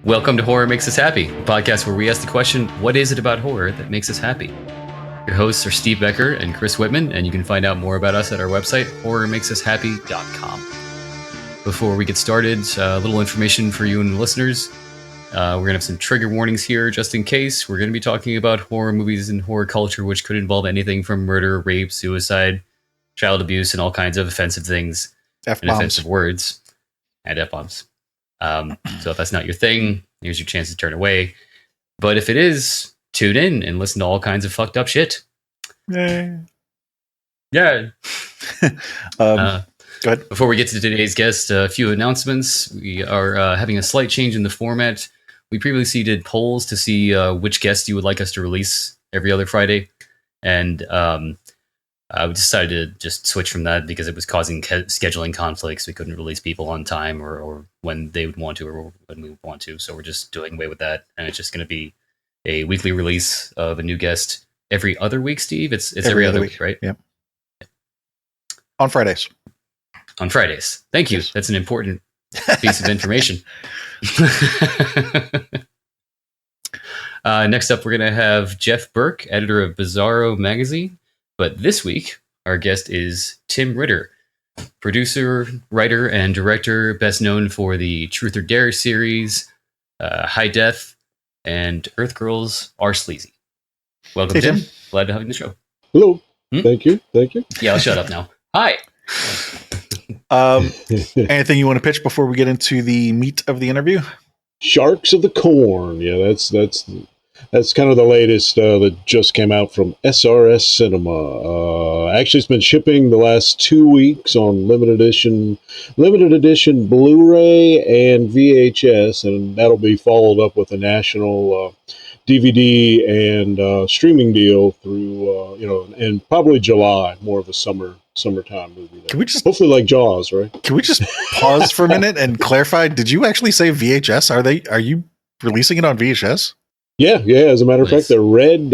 Welcome to Horror Makes Us Happy, a podcast where we ask the question, what is it about horror that makes us happy? Your hosts are Steve Becker and Chris Whitman, and you can find out more about us at our website, horrormakesushappy.com. Before we get started, a little information for you and the listeners. We're going to have some trigger warnings here just in case. We're going to be talking about horror movies and horror culture, which could involve anything from murder, rape, suicide, child abuse, and all kinds of offensive things. F-bombs. And offensive words. And F-bombs. So if that's not your thing, here's your chance to turn away. But if it is, tune in and listen to all kinds of fucked up shit. Yeah. Go ahead. Before we get to today's guest, a few announcements. We are having a slight change in the format. We previously did polls to see which guests you would like us to release every other Friday. And we decided to just switch from that because it was causing scheduling conflicts. We couldn't release people on time or when they would want to or when we would want to. So we're just doing away with that. And it's just going to be a weekly release of a new guest every other week, Steve. It's every other week, right? Yep. On Fridays. On Fridays. Thank you. Yes. That's an important piece of information. Next up, we're going to have Jeff Burke, editor of Bizarro magazine. But this week, our guest is Tim Ritter, producer, writer, and director, best known for the Truth or Dare series, High Def, and Earth Girls Are Sleazy. Welcome, Hey, Tim. Tim. Glad to have you on the show. Hello. Thank you. Yeah, I'll shut up now. Hi. Anything you want to pitch before we get into the meat of the interview? Sharks of the Corn. Yeah, that's kind of the latest that just came out from SRS Cinema. Actually, it's been shipping the last 2 weeks on limited edition Blu-ray and VHS, and that'll be followed up with a national DVD and streaming deal through and probably July, more of a summertime movie. Can we just hopefully like Jaws, right? Can we just pause for a minute and clarify? Did you actually say VHS? Are you releasing it on VHS? Yeah. As a matter of fact, they're red.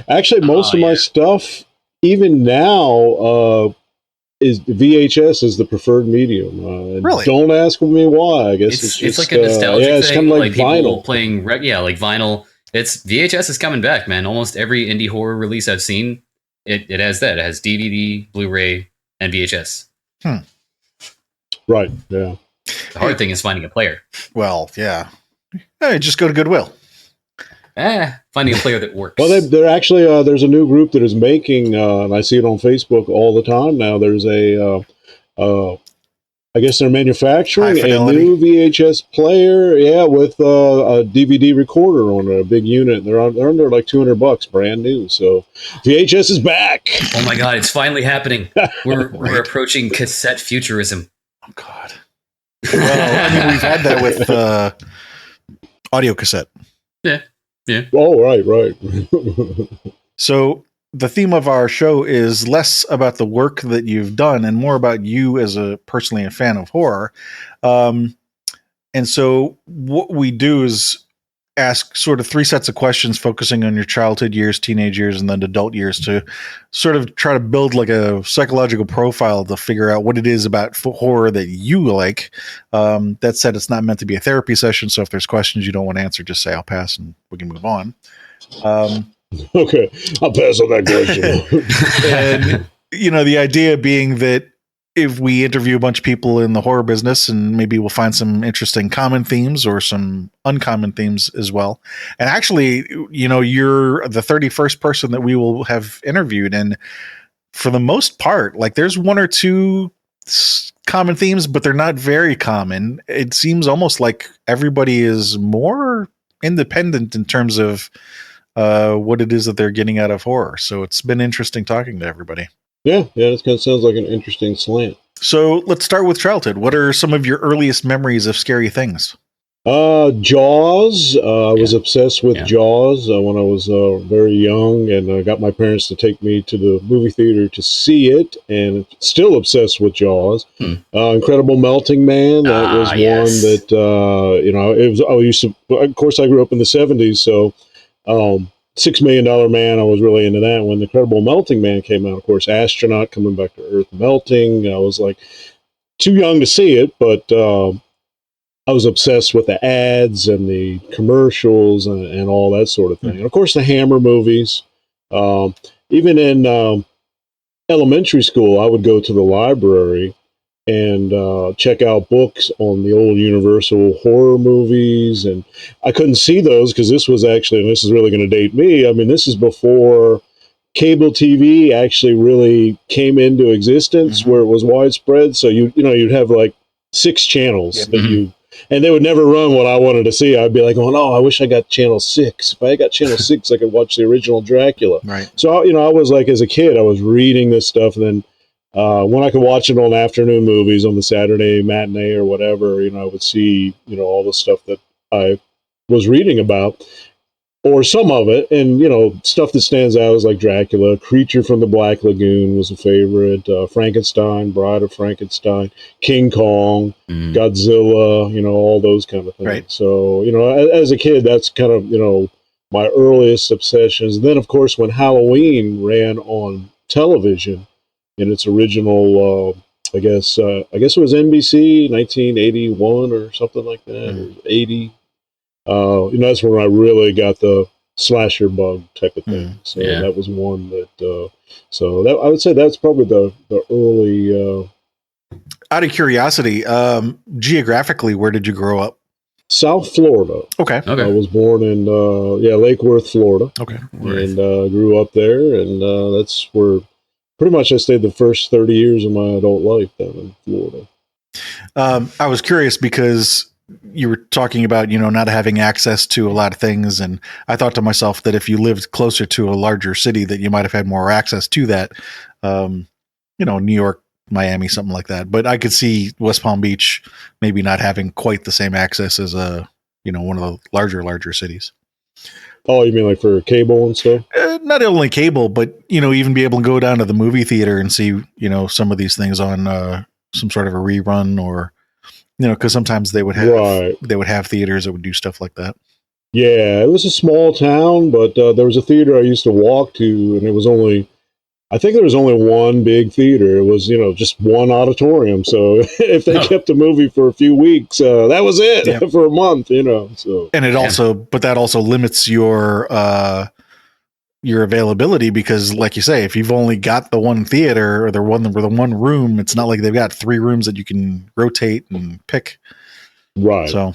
Actually, most of my stuff, even now, is VHS is the preferred medium. Really? Don't ask me why. I guess it's just, like a nostalgic thing. it's kind of like people vinyl. Playing like vinyl. It's VHS is coming back, man. Almost every indie horror release I've seen, it has that. It has DVD, Blu-ray, and VHS. Right. Yeah. The hard thing is finding a player. Well, yeah. Hey, just go to Goodwill. Finding a player that works. Well, they're actually there's a new group that is making, and I see it on Facebook all the time now. There's I guess they're manufacturing a new VHS player, with a DVD recorder on a big unit. They're under like $200, brand new. So VHS is back. Oh my God, it's finally happening. We're approaching cassette futurism. Oh God. Well, I mean, we've had that with audio cassette. Yeah. Oh, right. So the theme of our show is less about the work that you've done and more about you as personally a fan of horror. And so what we do is ask sort of 3 sets of questions focusing on your childhood years, teenage years, and then adult years to sort of try to build like a psychological profile to figure out what it is about horror that you like. That said, it's not meant to be a therapy session. So if there's questions you don't want to answer, just say I'll pass and we can move on. Okay, I'll pass on that question. And, the idea being that if we interview a bunch of people in the horror business and maybe we'll find some interesting common themes or some uncommon themes as well. And actually, you're the 31st person that we will have interviewed. And for the most part, like there's 1 or 2 common themes, but they're not very common. It seems almost like everybody is more independent in terms of what it is that they're getting out of horror. So it's been interesting talking to everybody. Yeah, this kind of sounds like an interesting slant. So let's start with childhood. What are some of your earliest memories of scary things? Jaws. I was obsessed with Jaws when I was very young, and I got my parents to take me to the movie theater to see it, and still obsessed with Jaws. Incredible Melting Man. That was one that, it was, of course, I grew up in the 70s, so $6 Million Man, I was really into that. When the Incredible Melting Man came out, of course, astronaut coming back to Earth melting. I was like too young to see it, but I was obsessed with the ads and the commercials and all that sort of thing. And of course, the Hammer movies. Even in elementary school, I would go to the library and check out books on the old Universal horror movies. And I couldn't see those because this was actually, and this is really going to date me, I mean, this is before cable TV actually really came into existence, where it was widespread. So you'd have like 6 channels that you, and they would never run what I wanted to see. I'd be like, oh, I wish I got channel 6. If I got channel 6, I could watch the original Dracula. Right. So, I was like, as a kid, I was reading this stuff, and then when I could watch it on afternoon movies on the Saturday matinee or whatever, I would see, all the stuff that I was reading about, or some of it. And, stuff that stands out is like Dracula, Creature from the Black Lagoon was a favorite, Frankenstein, Bride of Frankenstein, King Kong, Godzilla, all those kind of things. Right. So, as a kid, that's kind of, my earliest obsessions. And then, of course, when Halloween ran on television in its original, I guess it was NBC, 1981 or something like that, or 80. That's when I really got the slasher bug type of thing. So that was one that. So that I would say that's probably the early. Out of curiosity, geographically, where did you grow up? South Florida. Okay. I was born in Lake Worth, Florida. Okay. And grew up there, and that's where pretty much I stayed the first 30 years of my adult life down in Florida. I was curious because you were talking about, not having access to a lot of things. And I thought to myself that if you lived closer to a larger city, that you might have had more access to that, New York, Miami, something like that. But I could see West Palm Beach maybe not having quite the same access as one of the larger cities. Oh, you mean like for cable and stuff? Not only cable, but, even be able to go down to the movie theater and see, some of these things on some sort of a rerun, or, because sometimes they would have theaters that would do stuff like that. Yeah, it was a small town, but there was a theater I used to walk to, and I think there was only one big theater. It was, just one auditorium. So if they kept the movie for a few weeks, that was it for a month, so. And that also limits your availability, because like you say, if you've only got the one theater or the one room, it's not like they've got 3 rooms that you can rotate and pick. Right. So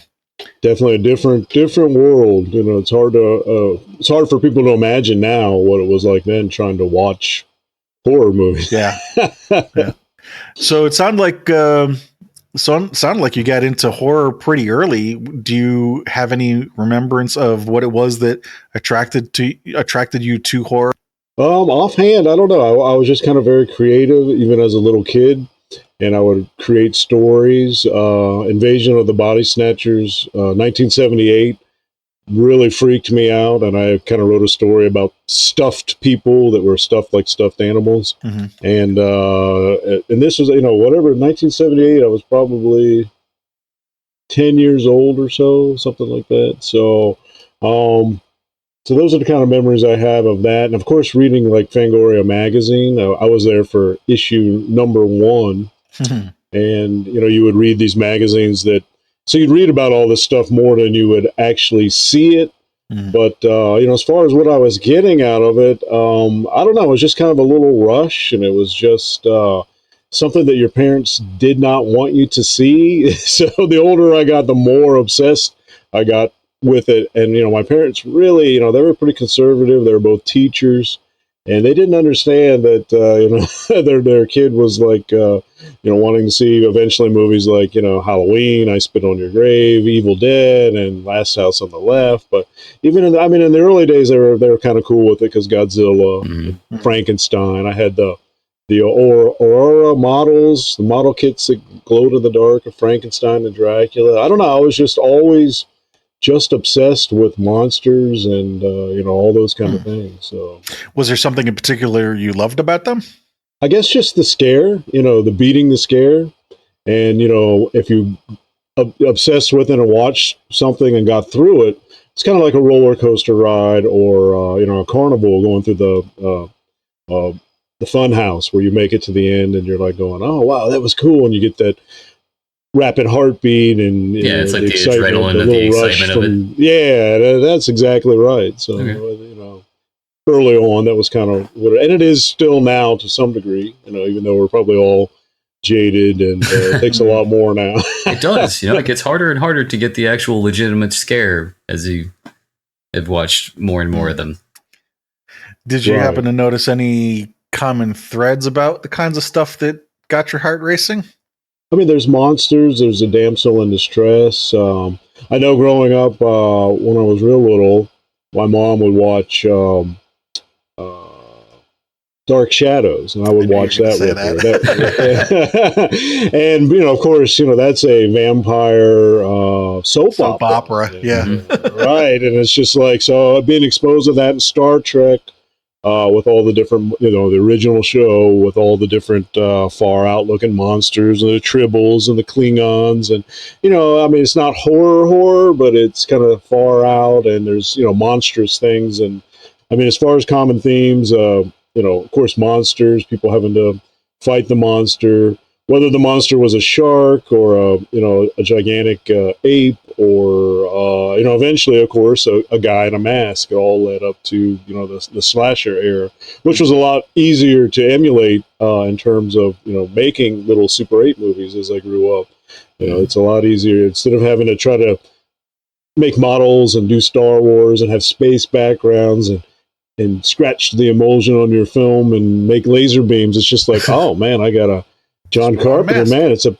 definitely a different world. It's hard for people to imagine now what it was like then trying to watch horror movies. Yeah. Yeah. So it sounded like you got into horror pretty early. Do you have any remembrance of what it was that attracted you to horror? Offhand, I don't know. I was just kind of very creative, even as a little kid, and I would create stories. Invasion of the Body Snatchers, 1978. Really freaked me out, and I kind of wrote a story about stuffed people that were stuffed like stuffed animals. And this was 1978. I was probably 10 years old or so, something like that. So those are the kind of memories I have of that. And of course, reading like Fangoria magazine, I was there for issue number 1. And you would read these magazines so you'd read about all this stuff more than you would actually see it. But, as far as what I was getting out of it, I don't know. It was just kind of a little rush, and it was just something that your parents did not want you to see. So the older I got, the more obsessed I got with it. And, my parents really, they were pretty conservative. They were both teachers. And they didn't understand that, their kid was like, wanting to see eventually movies like, Halloween, I Spit on Your Grave, Evil Dead, and Last House on the Left. But even in the early days, they were kind of cool with it because Godzilla, Frankenstein. I had the Aurora models, the model kits that glowed in the dark of Frankenstein and Dracula. I don't know. I was just always just obsessed with monsters and all those kind of things. So, was there something in particular you loved about them? I guess just the scare, the beating the scare, and if you obsessed with it and watched something and got through it, it's kind of like a roller coaster ride or a carnival going through the fun house where you make it to the end and you're like going, oh wow, that was cool, and you get that rapid heartbeat and it's like the excitement, adrenaline of the excitement of it. Yeah, that's exactly right. So early on, that was kind of what, and it is still now to some degree. Even though we're probably all jaded, and it takes a lot more now. It does. It gets harder and harder to get the actual legitimate scare as you have watched more and more of them. Did you happen to notice any common threads about the kinds of stuff that got your heart racing? I mean, there's monsters. There's a damsel in distress. I know growing up, when I was real little, my mom would watch Dark Shadows, and I would watch that with her. And of course, that's a vampire soap opera. Yeah, right. And it's just like, so being exposed to that in Star Trek, with all the different, the original show with all the different far out looking monsters and the Tribbles and the Klingons, and I mean, it's not horror, but it's kind of far out, and there's monstrous things, and I mean, as far as common themes, of course, monsters, people having to fight the monster, whether the monster was a shark or a gigantic ape, or eventually, of course, a guy in a mask. It all led up to the slasher era, which was a lot easier to emulate in terms of making little Super 8 movies as I grew up. It's a lot easier instead of having to try to make models and do Star Wars and have space backgrounds and scratch the emulsion on your film and make laser beams. It's just like, oh man, I got a John Carpenter, man. It's a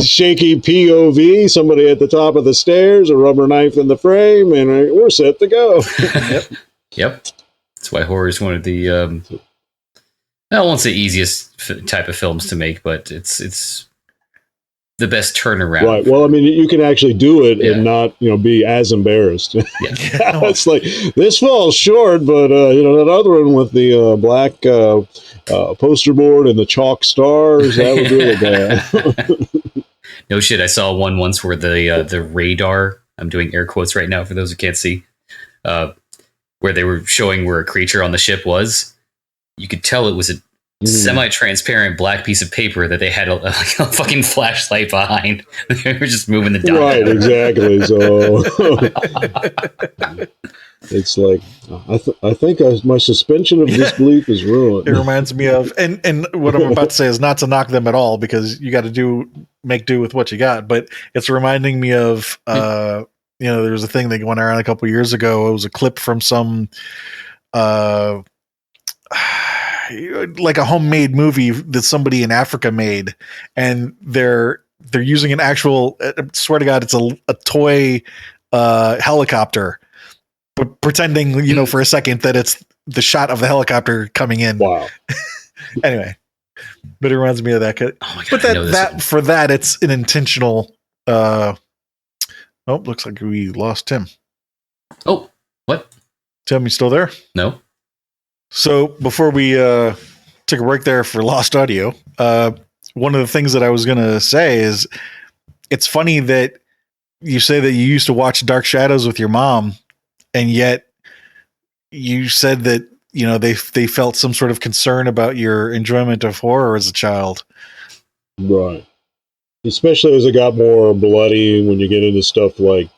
shaky POV, somebody at the top of the stairs, a rubber knife in the frame, and we're set to go. Yep. That's why horror is one of the, I won't say easiest type of films to make, but it's the best turnaround. Right. Well, I mean, you can actually do it and not, be as embarrassed. It's like, this falls short, but, that other one with the black poster board and the chalk stars, that was really bad. No shit. I saw one once where the radar, I'm doing air quotes right now for those who can't see, where they were showing where a creature on the ship was. You could tell it was a semi-transparent black piece of paper that they had a fucking flashlight behind. They were just moving the dot. Right, exactly. So it's like, I think my suspension of disbelief is ruined. It reminds me of, and what I'm about to say is not to knock them at all, because you got to make do with what you got. But it's reminding me of, there was a thing that went around a couple years ago. It was a clip from some, like a homemade movie that somebody in Africa made, and they're using an actual, I swear to God, it's a toy helicopter, but pretending, for a second that it's the shot of the helicopter coming in. Wow. Anyway, but it reminds me of that. Oh my God, but for that, it's an intentional. Looks like we lost Tim. Oh, what? Tim, you still there? No. So before we took a break there for lost audio, one of the things that I was going to say is it's funny that you say that you used to watch Dark Shadows with your mom, and yet you said that, they felt some sort of concern about your enjoyment of horror as a child. Right. Especially as it got more bloody, when you get into stuff like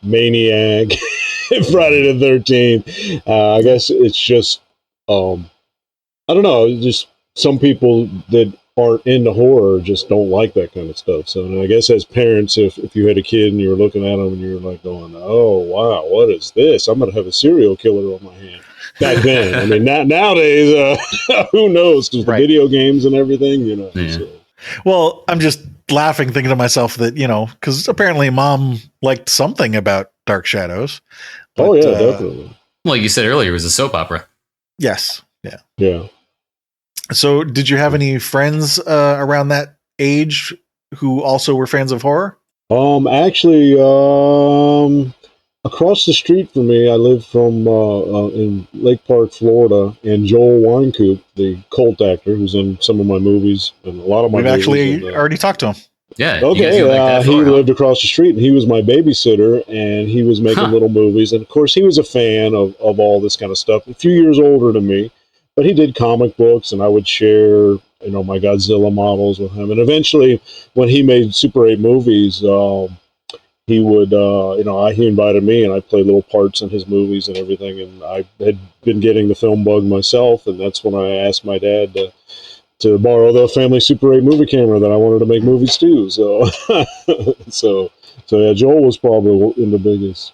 Maniac, Friday the 13th. I guess it's just, I don't know, just some people that aren't into horror just don't like that kind of stuff. So I guess as parents, if you had a kid and you were looking at them and you were like going, oh, wow, what is this? I'm going to have a serial killer on my hand. Back then. I mean, nowadays, who knows? Because the video games and everything, Yeah. So. Well, I'm just laughing, thinking to myself that, because apparently mom liked something about Dark Shadows. But, definitely. Like you said earlier, it was a soap opera. Yes. Yeah. Yeah. So did you have any friends around that age who also were fans of horror? Actually, across the street from me, I live from in Lake Park, Florida, and Joel Wynkoop, the cult actor who's in some of my movies and a lot of my We've movies. Actually already talked to him. Yeah. Okay. He lived across the street, and he was my babysitter, and he was making little movies. And of course, he was a fan of all this kind of stuff. A few years older than me, but he did comic books, and I would share my Godzilla models with him. And eventually, when he made Super 8 movies, he would, he invited me, and I played little parts in his movies and everything. And I had been getting the film bug myself, and that's when I asked my dad to borrow the family Super 8 movie camera that I wanted to make movies too. So, so yeah, Joel was probably in the biggest.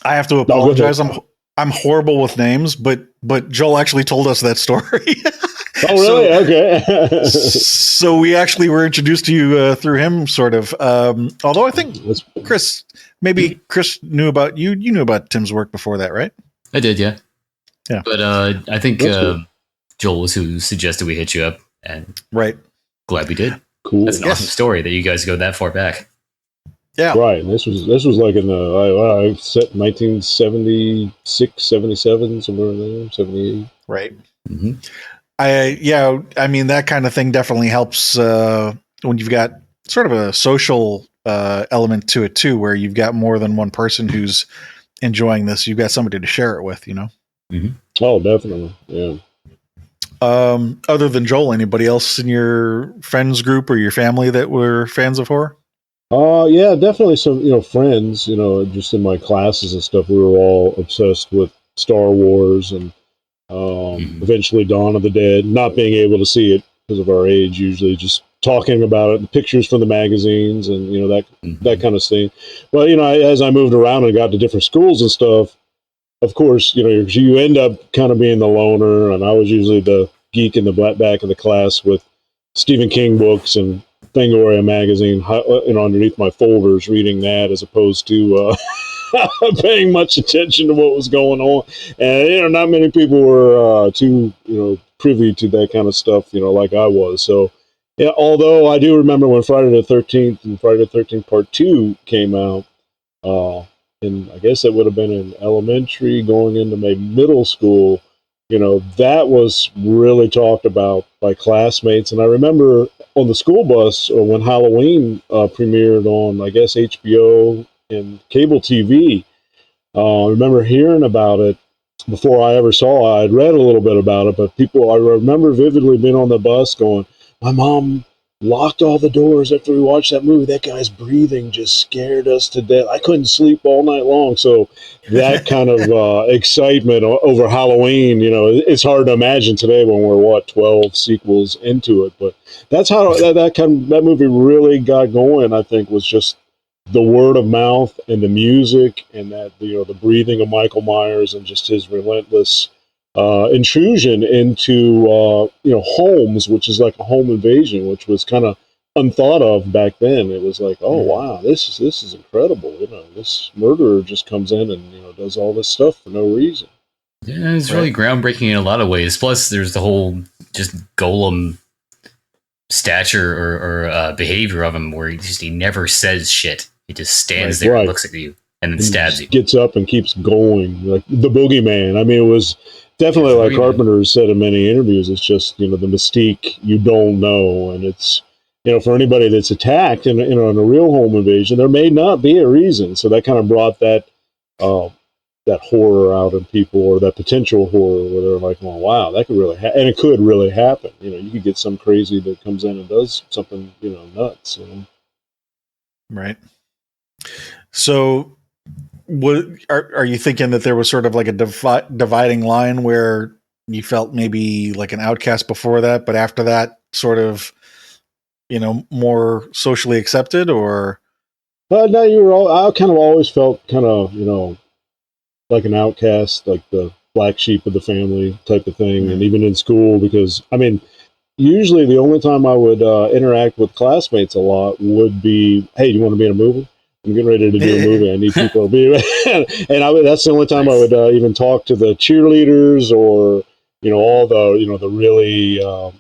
I have to apologize. I'm horrible with names, but Joel actually told us that story. Oh, really? Okay. So we actually were introduced to you through him, sort of. Although I think Chris knew about you. You knew about Tim's work before that, right? I did, yeah. Yeah. But I think Joel was who suggested we hit you up, and right. Glad we did. Cool. That's an awesome story that you guys go that far back. Yeah. Right. And this was like in the I set 1976, 77, somewhere in there, 78. Right. Mm-hmm. I mean, that kind of thing definitely helps when you've got sort of a social element to it too, where you've got more than one person who's enjoying this. You've got somebody to share it with, Mm-hmm. Oh, definitely. Yeah. Other than Joel, anybody else in your friends group or your family that were fans of horror? Yeah, definitely some, friends, just in my classes and stuff, we were all obsessed with Star Wars and eventually Dawn of the Dead, not being able to see it because of our age, usually just talking about it, the pictures from the magazines and, that kind of thing. But, as I moved around and got to different schools and stuff, of course, you end up kind of being the loner, and I was usually the geek in the back of the class with Stephen King books and Fangoria magazine, underneath my folders, reading that as opposed to paying much attention to what was going on. And not many people were too privy to that kind of stuff, like I was. So, yeah. Although I do remember when Friday the 13th and Friday the 13th Part 2 came out, and I guess it would have been in elementary, going into maybe middle school. That was really talked about by classmates. And I remember on the school bus, or when Halloween premiered on, I guess, HBO and cable TV, I remember hearing about it before I ever saw it. I'd read a little bit about it, but I remember vividly being on the bus going, my mom locked all the doors after we watched that movie. That guy's breathing just scared us to death. I couldn't sleep all night long. So that kind of excitement over Halloween, it's hard to imagine today when we're 12 sequels into it. But that's how that movie really got going. I think was just the word of mouth and the music and that the breathing of Michael Myers and just his relentless intrusion into homes, which is like a home invasion, which was kind of unthought of back then. It was like, oh wow, this is incredible. This murderer just comes in and does all this stuff for no reason. Yeah, it's really groundbreaking in a lot of ways. Plus, there's the whole just golem stature or behavior of him, where he never says shit. He just stands there and looks at you and then stabs you. Gets up and keeps going, like the boogeyman. I mean, it was definitely like Carpenter said in many interviews. It's just the mystique you don't know, and it's for anybody that's attacked in a real home invasion, there may not be a reason. So that kind of brought that horror out in people, or that potential horror, where they're like, "Well, wow, that could really and it could really happen." You could get some crazy that comes in and does something nuts. Right. So, what are you thinking that there was sort of like a dividing line where you felt maybe like an outcast before that, but after that, sort of, more socially accepted, or? No, I kind of always felt kind of like an outcast, like the black sheep of the family type of thing, and even in school, because I mean, usually the only time I would interact with classmates a lot would be, hey, you want to be in a movie? I'm getting ready to do a movie. I need people to be. And that's the only time I would even talk to the cheerleaders, or all the the really what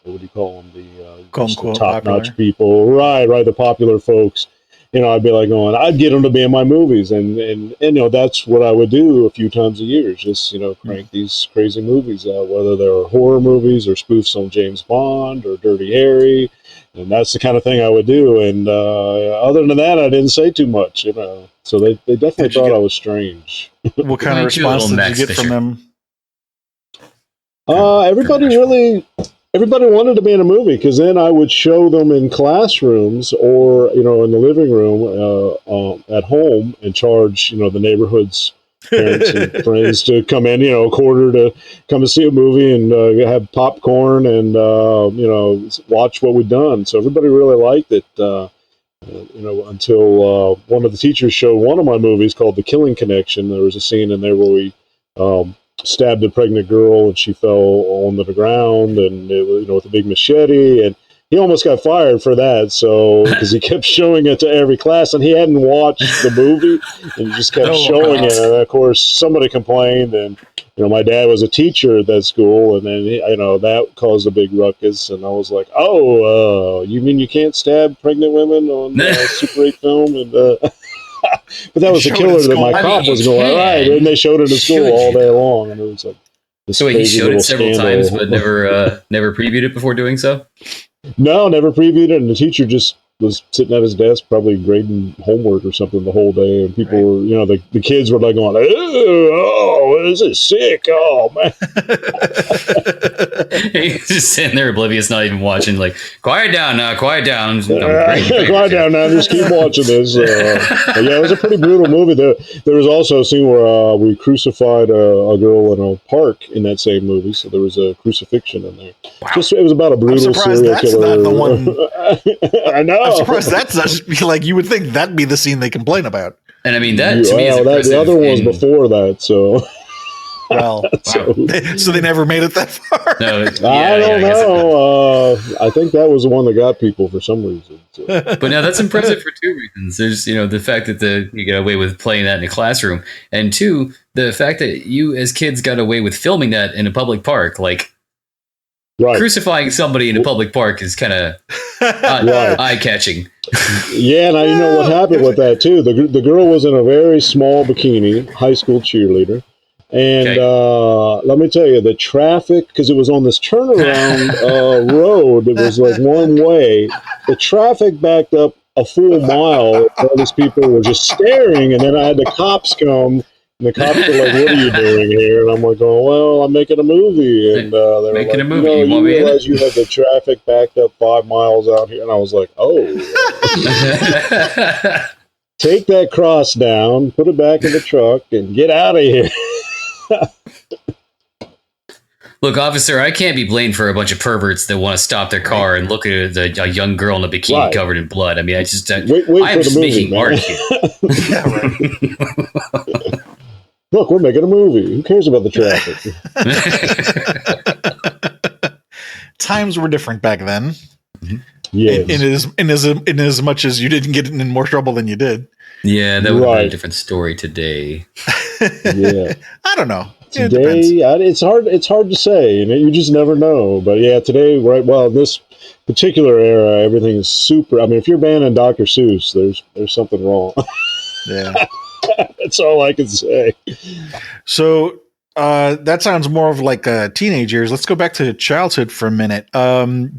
do you call them, the top-notch people, right, the popular folks. I'd be like I'd get them to be in my movies, and that's what I would do a few times a year, just crank these crazy movies out, whether they're horror movies or spoofs on James Bond or Dirty Harry, and that's the kind of thing I would do. And other than that, I didn't say too much, So they definitely thought I was strange. What kind of response did you get from them? Everybody really everybody wanted to be in a movie because then I would show them in classrooms or in the living room at home and charge the neighborhood's parents and friends to come in, a quarter to come and see a movie and have popcorn and watch what we'd done. So everybody really liked it. Until one of the teachers showed one of my movies called The Killing Connection. There was a scene in there where we stabbed a pregnant girl and she fell onto the ground and it was, with a big machete, and he almost got fired for that. So because he kept showing it to every class and he hadn't watched the movie and he just kept showing it. And of course somebody complained, and my dad was a teacher at that school, and then that caused a big ruckus. And I was like, you mean you can't stab pregnant women on Super 8 film? And but that was the killer that my cop was going, right, and they showed it in school all day long, and it was like so he showed it several times but never previewed it before doing so? No, never previewed it, and the teacher just was sitting at his desk probably grading homework or something the whole day, and people were, the kids were like going, oh, this is sick, oh man. He's just sitting there oblivious, not even watching, like, quiet down now, quiet down. Quiet down now, just keep watching this. It was a pretty brutal movie. There was also a scene where we crucified a girl in a park in that same movie, so there was a crucifixion in there. Wow. It was about a brutal serial killer. Not the one. I know. I'm surprised that's not like you would think that'd be the scene they complain about. And I mean, that to me is impressive. The other one was before that, so. Well, so they never made it that far. No, I don't know. I think that was the one that got people for some reason. So. But now that's impressive for two reasons. There's, the fact that you get away with playing that in a classroom, and two, the fact that you as kids got away with filming that in a public park, like. Right. Crucifying somebody in a public park is kind of eye-catching. Yeah, and you know what happened with that, too. The girl was in a very small bikini, high school cheerleader. And let me tell you, the traffic, because it was on this turnaround road, it was like one way. The traffic backed up a full mile. All these people were just staring, and then I had the cops come. And the cops were like, what are you doing here? And I'm like, well, I'm making a movie. And they were making like, a movie. You realize you have the traffic backed up 5 miles out here? And I was like, take that cross down, put it back in the truck, and get out of here. Look, officer, I can't be blamed for a bunch of perverts that want to stop their car and look at a young girl in a bikini covered in blood. I mean, I'm just making art here. Yeah, right. Look, we're making a movie. Who cares about the traffic? Times were different back then. Yes. In as much as you didn't get in more trouble than you did. Yeah, that would have been a different story today. Yeah, I don't know. Today, it's hard to say. You just never know. But yeah, today, right? Well, in this particular era, everything is super. I mean, if you're banning Dr. Seuss, there's something wrong. Yeah. That's all I can say. So that sounds more of like teenage years. Let's go back to childhood for a minute.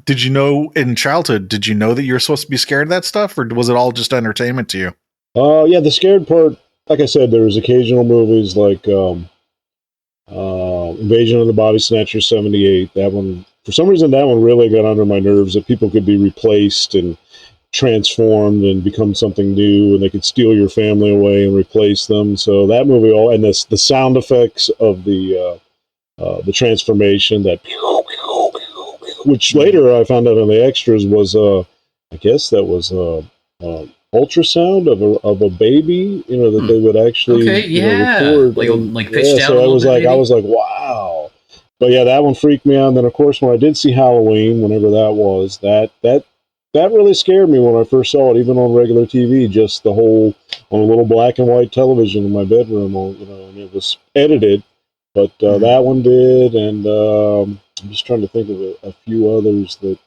Did you know in childhood, did you know that you were supposed to be scared of that stuff, or was it all just entertainment to you? Yeah, the scared part, like I said, there was occasional movies like Invasion of the Body Snatchers 78. That one, for some reason, that one really got under my nerves, that people could be replaced and transformed and become something new, and they could steal your family away and replace them. So that movie, and the sound effects of the transformation, that which later I found out on the extras was I guess that was ultrasound of a baby, that they would actually record, like pitched down. So I was like, wow. But yeah, that one freaked me out. And then of course when I did see Halloween, whenever that was, that really scared me when I first saw it, even on regular TV, just the whole, on a little black and white television in my bedroom, and it was edited, but that one did, and I'm just trying to think of a few others that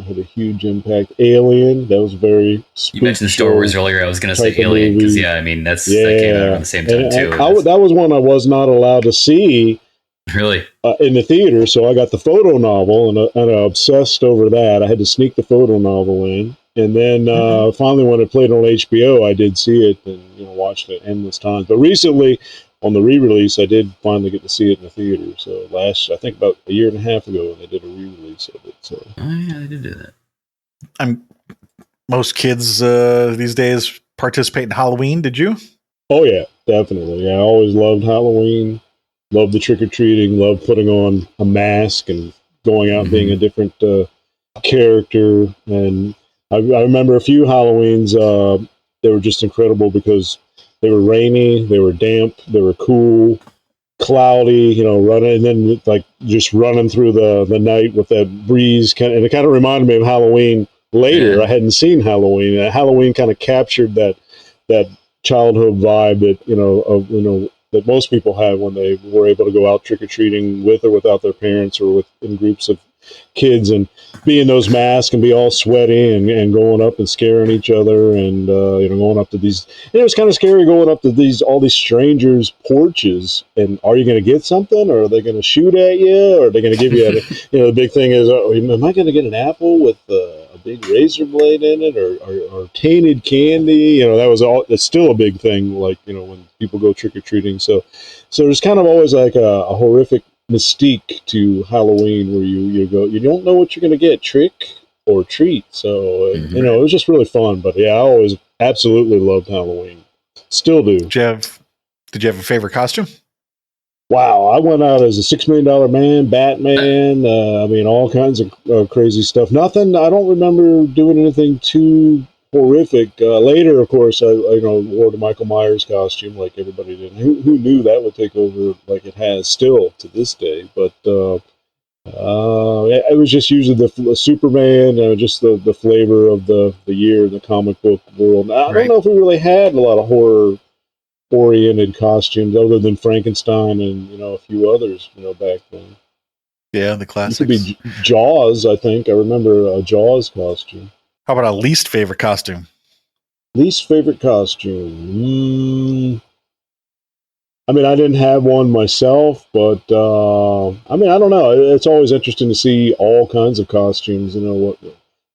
had a huge impact. Alien, that was very spooky. You mentioned Star Wars earlier. I was going to say Alien, because that came out around the same time too. That was one I was not allowed to see. Really? In the theater, so I got the photo novel and I obsessed over that. I had to sneak the photo novel in, and then finally, when it played on HBO, I did see it and watched it endless times. But recently, on the re-release, I did finally get to see it in the theater. So I think about a year and a half ago, they did a re-release of it. So yeah, they did do that. Most kids these days participate in Halloween. Did you? Oh yeah, definitely. Yeah, I always loved Halloween. Loved the trick or treating. Loved putting on a mask and going out being a different character. And I remember a few Halloweens. They were just incredible because they were rainy, they were damp, they were cool, cloudy. Running and then like just running through the night with that breeze. And it kind of reminded me of Halloween. Later, Yeah. I hadn't seen Halloween. Halloween kind of captured that childhood vibe that that most people have when they were able to go out trick or treating with or without their parents or in groups of kids and be in those masks and be all sweaty and going up and scaring each other and going up to these. It was kind of scary going up to all these strangers' porches. And are you going to get something, or are they going to shoot at you, or are they going to give you the big thing is, am I going to get an apple with a big razor blade in it, or tainted candy? That was all. It's still a big thing. Like when people go trick or treating. So there's kind of always like a horrific mystique to Halloween where you go, you don't know what you're going to get, trick or treat. So it was just really fun. But yeah, I always absolutely loved Halloween. Still do. Did you have a favorite costume? Wow, I went out as a $6 Million Man, Batman. All kinds of crazy stuff. Nothing. I don't remember doing anything too horrific. Later, of course, I wore the Michael Myers costume like everybody did. Who knew that would take over like it has still to this day? But it was just usually the Superman, just the flavor of the year, the comic book world. I don't know if we really had a lot of horror-oriented costumes other than Frankenstein and a few others back then. Yeah, the classics. It could be Jaws. I think I remember a Jaws costume. How about a least favorite costume? Least favorite costume. I didn't have one myself, but I don't know. It's always interesting to see all kinds of costumes, what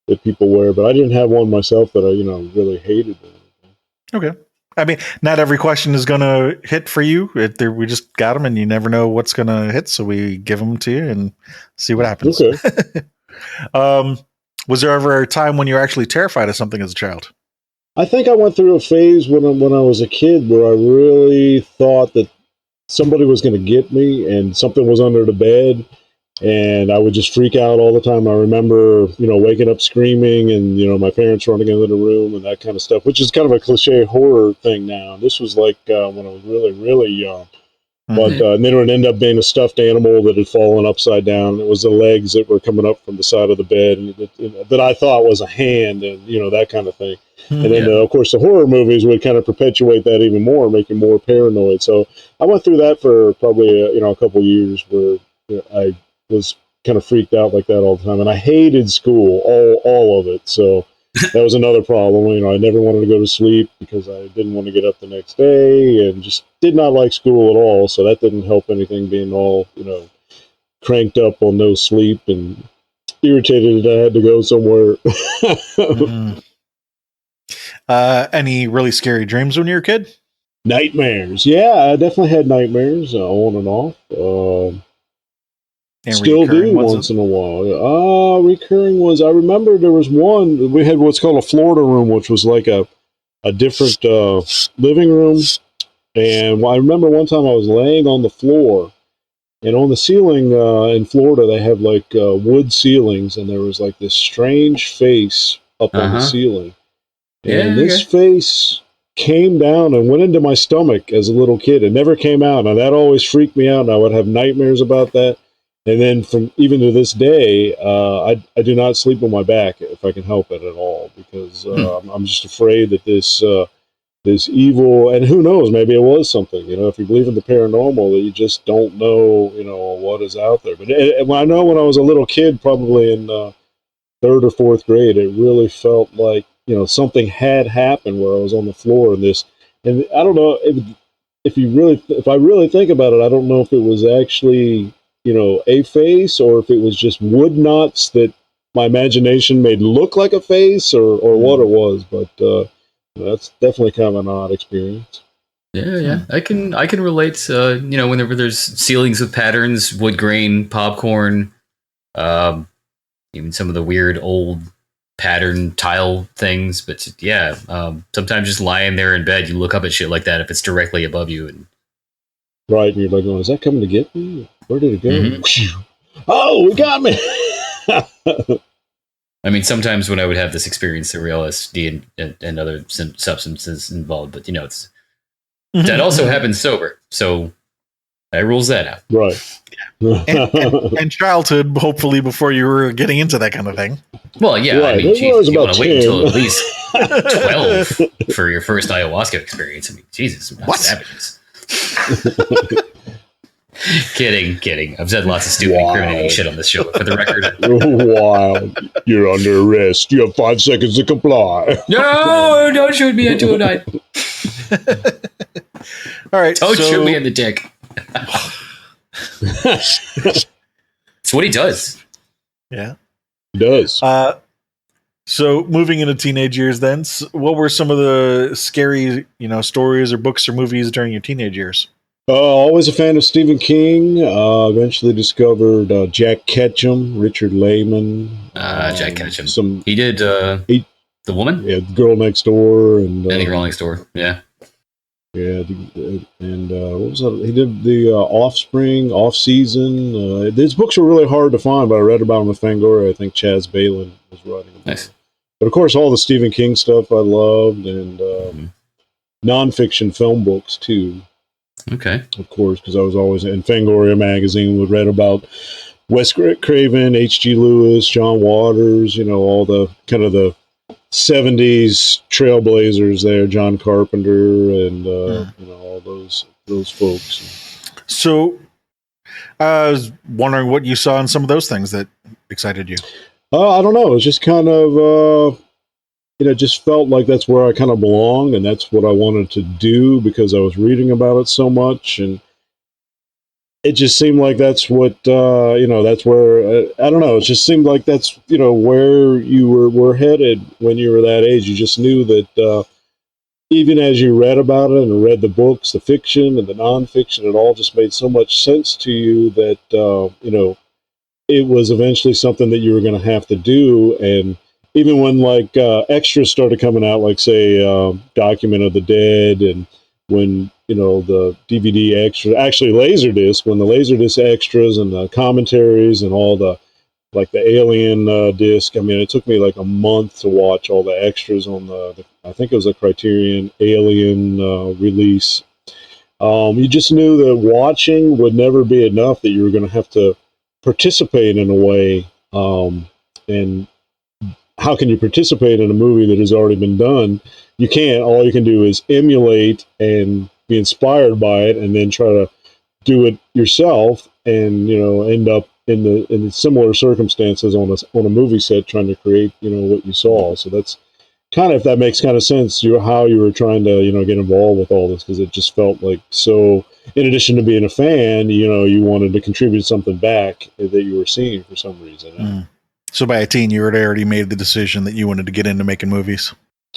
that people wear. But I didn't have one myself that I, really hated. Okay. Not every question is going to hit for you. We just got them, and you never know what's going to hit, so we give them to you and see what happens. Okay. Was there ever a time when you were actually terrified of something as a child? I think I went through a phase when I was a kid where I really thought that somebody was going to get me and something was under the bed, and I would just freak out all the time. I remember, waking up screaming and, my parents running into the room and that kind of stuff, which is kind of a cliche horror thing now. This was like when I was really, really young. But and then it would end up being a stuffed animal that had fallen upside down. It was the legs that were coming up from the side of the bed and that I thought was a hand and, that kind of thing. And then, of course, the horror movies would kind of perpetuate that even more, make you more paranoid. So I went through that for probably, a couple of years where I was kind of freaked out like that all the time. And I hated school, all of it. So that was another problem. I never wanted to go to sleep because I didn't want to get up the next day and just did not like school at all. So that didn't help anything, being all, cranked up on no sleep and irritated that I had to go somewhere. Any really scary dreams when you were a kid? Nightmares. Yeah, I definitely had nightmares on and off. Still do once in a while. Recurring ones. I remember there was one. We had what's called a Florida room, which was like a different living room. And I remember one time I was laying on the floor, and on the ceiling in Florida they have like wood ceilings, and there was like this strange face up on the ceiling, and this face came down and went into my stomach as a little kid. It never came out, and that always freaked me out, and I would have nightmares about that. And then from even to this day, I do not sleep on my back if I can help it at all, because I'm just afraid that this evil, and who knows, maybe it was something, if you believe in the paranormal, that you just don't know, what is out there. But I know when I was a little kid, probably in third or fourth grade, it really felt like, something had happened where I was on the floor and I don't know if I really think about it, I don't know if it was actually, a face, or if it was just wood knots that my imagination made look like a face, or what it was. But that's definitely kind of an odd experience. Yeah. I can relate. Whenever there's ceilings with patterns, wood grain, popcorn, even some of the weird old pattern tile things. But yeah, sometimes just lying there in bed, you look up at shit like that if it's directly above you. And Right, and you're like, "Oh, is that coming to get me? Where did it go?" Oh, it got me. I mean, sometimes when I would have this experience, there were LSD and other substances involved, but it's that also happens sober, so that rules that out. Right. and childhood, hopefully, before you were getting into that kind of thing. Well, yeah, right. I mean, geez, you want to wait until at least 12 for your first ayahuasca experience. I mean, Jesus, what savages? Kidding. I've said lots of stupid, incriminating shit on this show. For the record, wow, you're under arrest. You have 5 seconds to comply. No, don't shoot me into a night. All right, don't shoot me in the dick. That's what he does. Yeah, he does. So moving into teenage years, then, what were some of the scary, stories or books or movies during your teenage years? Always a fan of Stephen King. Eventually discovered Jack Ketchum, Richard Lehman. Jack Ketchum. He did The Woman? Yeah, The Girl Next Door. And The Girl Next Door, yeah. Yeah, and what was that? He did The Offspring, Off Season. These books were really hard to find, but I read about them with Fangoria. I think Chaz Balin was writing them. Nice. But of course, all the Stephen King stuff I loved, and nonfiction film books too. Okay. Of course, because I was always in Fangoria magazine. We read about Wes Craven, H.G. Lewis, John Waters. All the kind of the 70s trailblazers there, John Carpenter, and all those folks. So, I was wondering what you saw in some of those things that excited you. I don't know. It was just kind of. Just felt like that's where I kind of belonged, and that's what I wanted to do because I was reading about it so much, and it just seemed like that's what that's where I don't know. It just seemed like that's where you were headed when you were that age. You just knew that even as you read about it and read the books, the fiction and the nonfiction, it all just made so much sense to you that it was eventually something that you were going to have to do. And even when extras started coming out, like say Document of the Dead, and when the DVD extras, actually Laserdisc, when the Laserdisc extras and the commentaries and all the the Alien disc. I mean, it took me like a month to watch all the extras on the I think it was a Criterion Alien release. You just knew that watching would never be enough, that you were going to have to participate in a way. And how can you participate in a movie that has already been done? You can't. All you can do is emulate and be inspired by it, and then try to do it yourself, and end up in the similar circumstances on a movie set, trying to create what you saw. So that's kind of, if that makes kind of sense, how you were trying to get involved with all this, because it just felt like, so in addition to being a fan, you wanted to contribute something back that you were seeing for some reason. So by a teen, you had already made the decision that you wanted to get into making movies.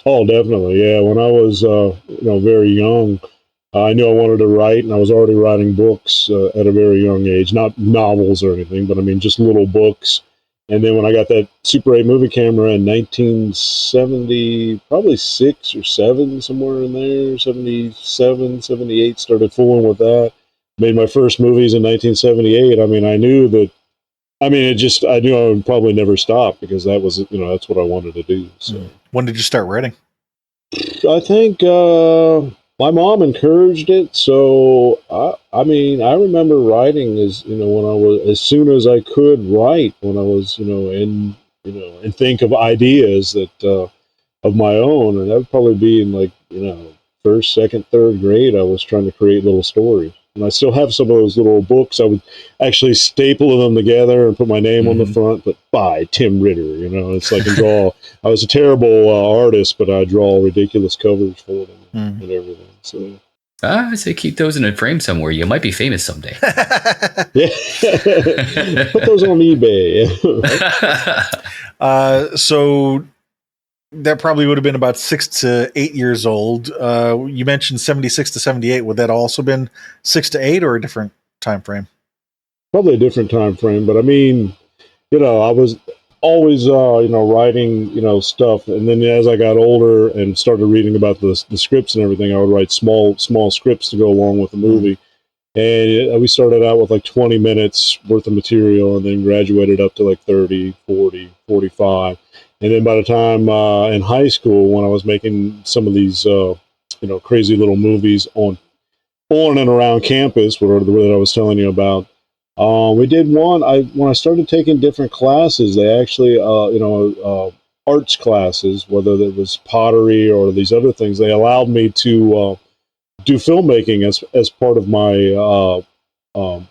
Oh, definitely. Yeah. When I was, very young, I knew I wanted to write, and I was already writing books at a very young age, not novels or anything, but I mean, just little books. And then when I got that Super 8 movie camera in 1970, probably 6 or 7, somewhere in there, 77, 78, started fooling with that. Made my first movies in 1978. I mean, I knew I knew I would probably never stop, because that was, that's what I wanted to do. So when did you start writing? I think my mom encouraged it. So I remember writing when I was, as soon as I could write, when I was and think of ideas that of my own, and that would probably be in first, second, third grade. I was trying to create little stories. And I still have some of those little books. I would actually staple them together and put my name on the front, but by Tim Ritter. It's like I draw. I was a terrible artist, but I draw ridiculous covers for them and everything. So I say keep those in a frame somewhere. You might be famous someday. Yeah. Put those on eBay. So that probably would have been about 6 to 8 years old. You mentioned 76 to 78. Would that also been 6 to 8 or a different time frame? Probably a different time frame, but I mean, I was always, writing, stuff. And then as I got older and started reading about the scripts and everything, I would write small scripts to go along with the movie. And we started out with like 20 minutes worth of material and then graduated up to like 30, 40, 45. And then by the time in high school, when I was making some of these, crazy little movies on and around campus, that I was telling you about, we did one. When I started taking different classes, they actually, arts classes, whether it was pottery or these other things, they allowed me to do filmmaking as part of my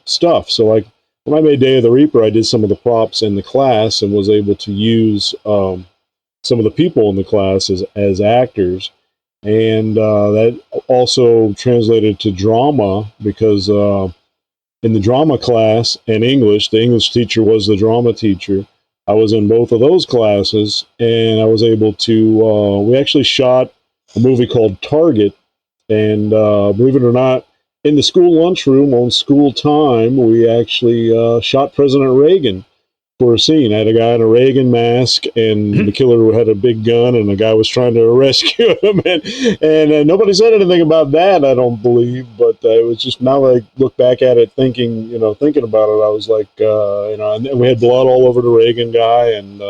stuff. So, like when I made Day of the Reaper, I did some of the props in the class and was able to use some of the people in the class as actors. And that also translated to drama because in the drama class and English, the English teacher was the drama teacher. I was in both of those classes, and I was able to, we actually shot a movie called Target, and believe it or not, in the school lunchroom on school time, we actually shot President Reagan for a scene. I had a guy in a Reagan mask, and the killer had a big gun, and the guy was trying to rescue him. And nobody said anything about that, I don't believe. But it was just, now that I look back at it, thinking about it, I was like, and we had blood all over the Reagan guy, and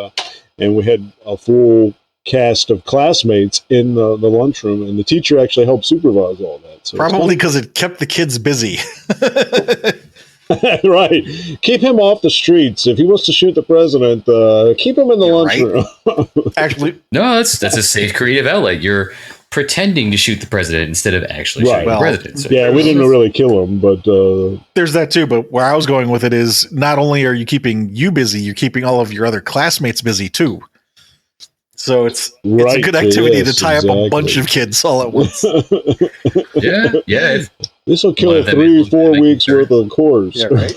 we had a full cast of classmates in the lunchroom, and the teacher actually helped supervise all that. So probably because it kept the kids busy. Right. Keep him off the streets. If he wants to shoot the president, keep him in the lunchroom. Right. Actually, no, that's a safe creative outlet. You're pretending to shoot the president instead of actually shooting the president. So yeah, we didn't really kill him, but there's that too. But where I was going with it is, not only are you keeping you busy, you're keeping all of your other classmates busy too. So it's a good activity to tie up a bunch of kids all at once. Yeah. This will kill 3-4 weeks worth of course. Yeah, right.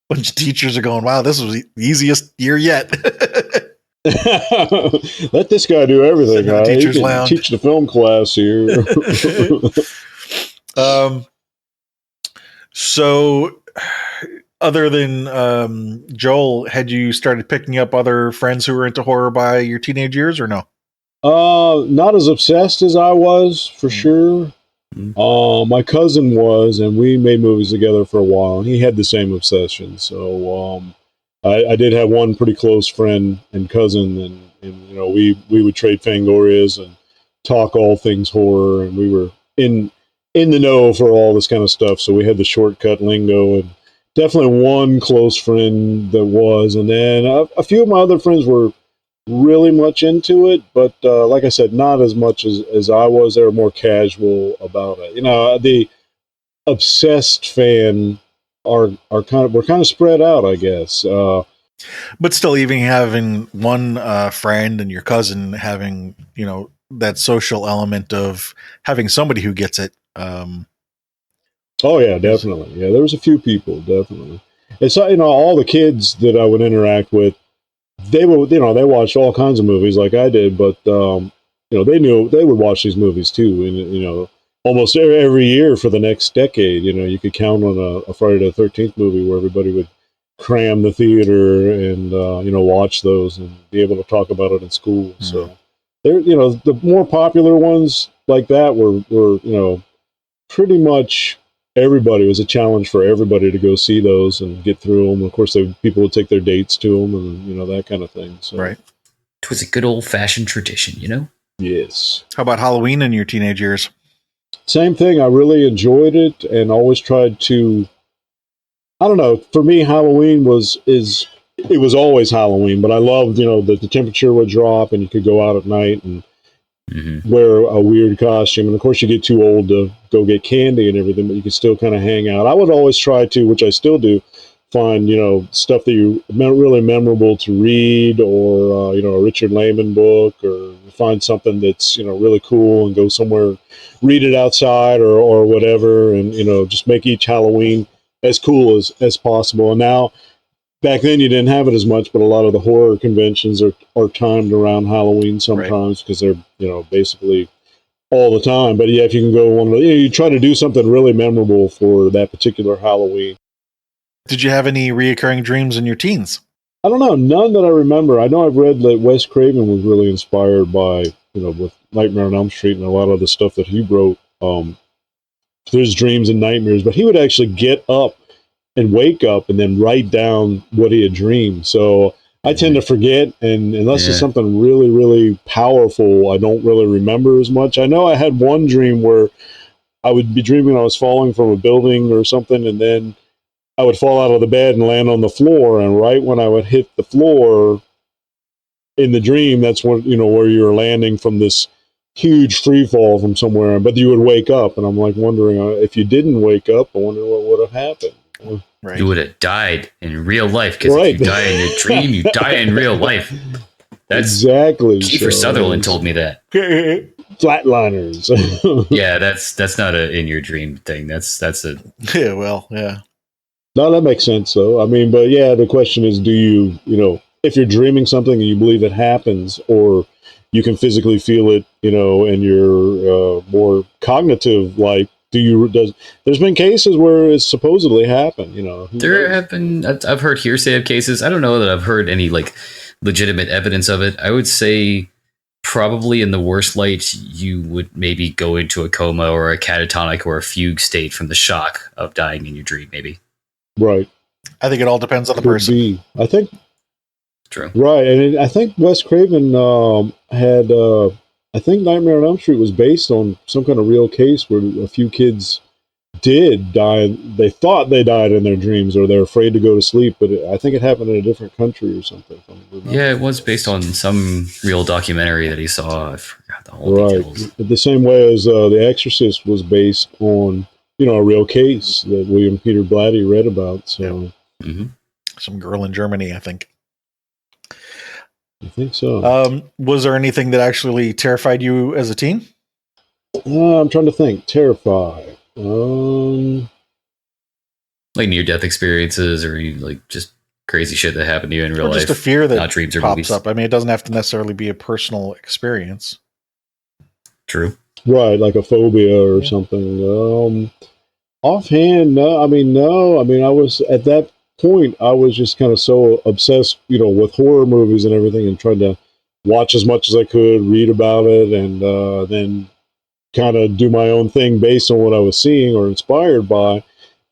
Bunch of teachers are going, wow, this was the easiest year yet. Let this guy do everything. Right? Teacher's lounge. Teach the film class here. So, other than Joel, had you started picking up other friends who were into horror by your teenage years, or no? Not as obsessed as I was, for sure. My cousin was, and we made movies together for a while, and he had the same obsession. So I did have one pretty close friend and cousin, and we would trade Fangorias and talk all things horror, and we were in the know for all this kind of stuff. So we had the shortcut lingo, and definitely one close friend that was, and then a few of my other friends were really much into it, but like I said, not as much as I was. They were more casual about it. The obsessed fan we're kind of spread out, I guess. But still, even having one friend and your cousin having, that social element of having somebody who gets it. Oh yeah, definitely. Yeah, there was a few people, definitely. And so, all the kids that I would interact with, they would, they watched all kinds of movies like I did, but they knew they would watch these movies too, and almost every year for the next decade. You could count on a Friday the 13th movie where everybody would cram the theater and watch those and be able to talk about it in school. Mm-hmm. So there, the more popular ones like that were pretty much. Everybody, it was a challenge for everybody to go see those and get through them. Of course, people would take their dates to them, and that kind of thing. So. Right. It was a good old-fashioned tradition, Yes. How about Halloween in your teenage years? Same thing. I really enjoyed it and always tried to. I don't know. For me, Halloween was always Halloween, but I loved that the temperature would drop and you could go out at night and. Mm-hmm. Wear a weird costume, and of course you get too old to go get candy and everything, but you can still kind of hang out. I would always try to, which I still do, find stuff that you really memorable to read, or a Richard Lehman book, or find something that's really cool and go somewhere, read it outside or whatever, and just make each Halloween as cool as possible. And now back then you didn't have it as much, but a lot of the horror conventions are timed around Halloween sometimes because they're, basically all the time. But yeah, if you can go one of the, you try to do something really memorable for that particular Halloween. Did you have any reoccurring dreams in your teens? I don't know, none that I remember. I know I've read that Wes Craven was really inspired by, with Nightmare on Elm Street and a lot of the stuff that he wrote, his dreams and nightmares, but he would actually get up and wake up and then write down what he had dreamed. So I tend to forget, and unless it's something really, really powerful, I don't really remember as much. I know I had one dream where I would be dreaming I was falling from a building or something, and then I would fall out of the bed and land on the floor, and right when I would hit the floor in the dream, that's when, where you were landing from this huge free fall from somewhere, but you would wake up, and I'm like wondering if you didn't wake up, I wonder what would have happened. Right. You would have died in real life, because if you die in your dream, you die in real life. That's exactly. Kiefer Sutherland told me that. Flatliners. Yeah, that's not a in your dream thing. That's a yeah. No, that makes sense though. I mean, but yeah, the question is, do you, if you're dreaming something and you believe it happens, or you can physically feel it, and you're more cognitive, like, there's been cases where it's supposedly happened, There have been, I've heard hearsay of cases. I don't know that I've heard any like legitimate evidence of it. I would say probably in the worst light, you would maybe go into a coma or a catatonic or a fugue state from the shock of dying in your dream, maybe. Right. I think it all depends on the person. I think. True. Right. And I think Wes Craven had, I think Nightmare on Elm Street was based on some kind of real case where a few kids did die. They thought they died in their dreams, or they're afraid to go to sleep, but I think it happened in a different country or something. Yeah, it was based on some real documentary that he saw. I forgot the whole details. The same way as The Exorcist was based on, a real case that William Peter Blatty read about. So, some girl in Germany, I think. I think so. Was there anything that actually terrified you as a teen? I'm trying to think. Terrified. Like near-death experiences, or like just crazy shit that happened to you in real life. Just a fear that not dreams or pops movies. up. I mean, it doesn't have to necessarily be a personal experience. True. Right, like a phobia or something. Offhand, no. I mean, I was at that point, I was just kind of so obsessed, with horror movies and everything, and tried to watch as much as I could, read about it, and then kind of do my own thing based on what I was seeing or inspired by.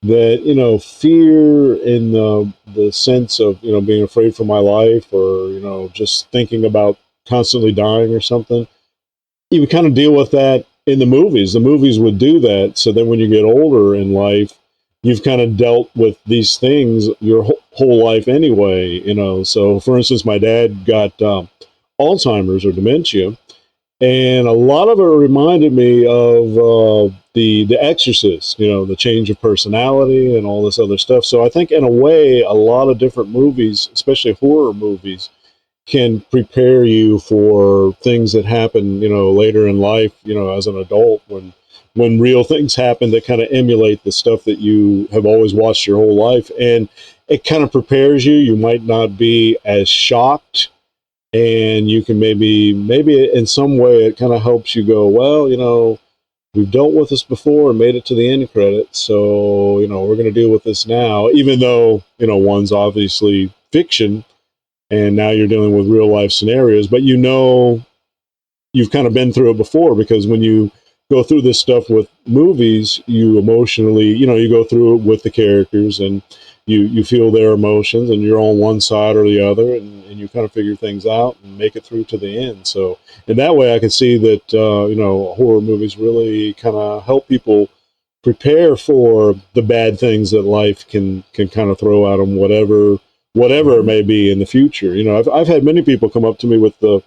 That, fear in the sense of, being afraid for my life, or, just thinking about constantly dying or something. You would kind of deal with that in the movies. The movies would do that. So then when you get older in life, you've kind of dealt with these things your whole life anyway, So, for instance, my dad got Alzheimer's or dementia, and a lot of it reminded me of the Exorcist, the change of personality and all this other stuff. So I think in a way, a lot of different movies, especially horror movies, can prepare you for things that happen, later in life, as an adult, when real things happen that kind of emulate the stuff that you have always watched your whole life. And it kind of prepares you. You might not be as shocked, and you can maybe in some way it kind of helps you go, well, we've dealt with this before and made it to the end credits. So, we're going to deal with this now, even though, one's obviously fiction, and now you're dealing with real life scenarios, but you've kind of been through it before, because when you go through this stuff with movies, you emotionally, you go through it with the characters, and you feel their emotions, and you're on one side or the other, and you kind of figure things out and make it through to the end. So in that way, I can see that, horror movies really kind of help people prepare for the bad things that life can kind of throw at them, whatever it may be in the future. I've had many people come up to me with the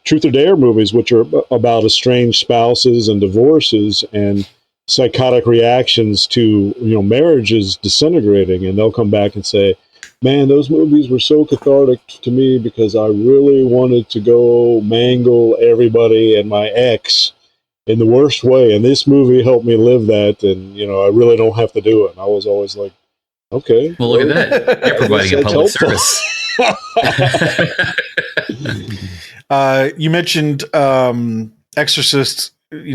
Truth or Dare movies, which are about estranged spouses and divorces and psychotic reactions to, marriages disintegrating. And they'll come back and say, man, those movies were so cathartic to me because I really wanted to go mangle everybody and my ex in the worst way. And this movie helped me live that. And, I really don't have to do it. And I was always like, Okay. Well, look at that. You're providing a public service. You mentioned Exorcist,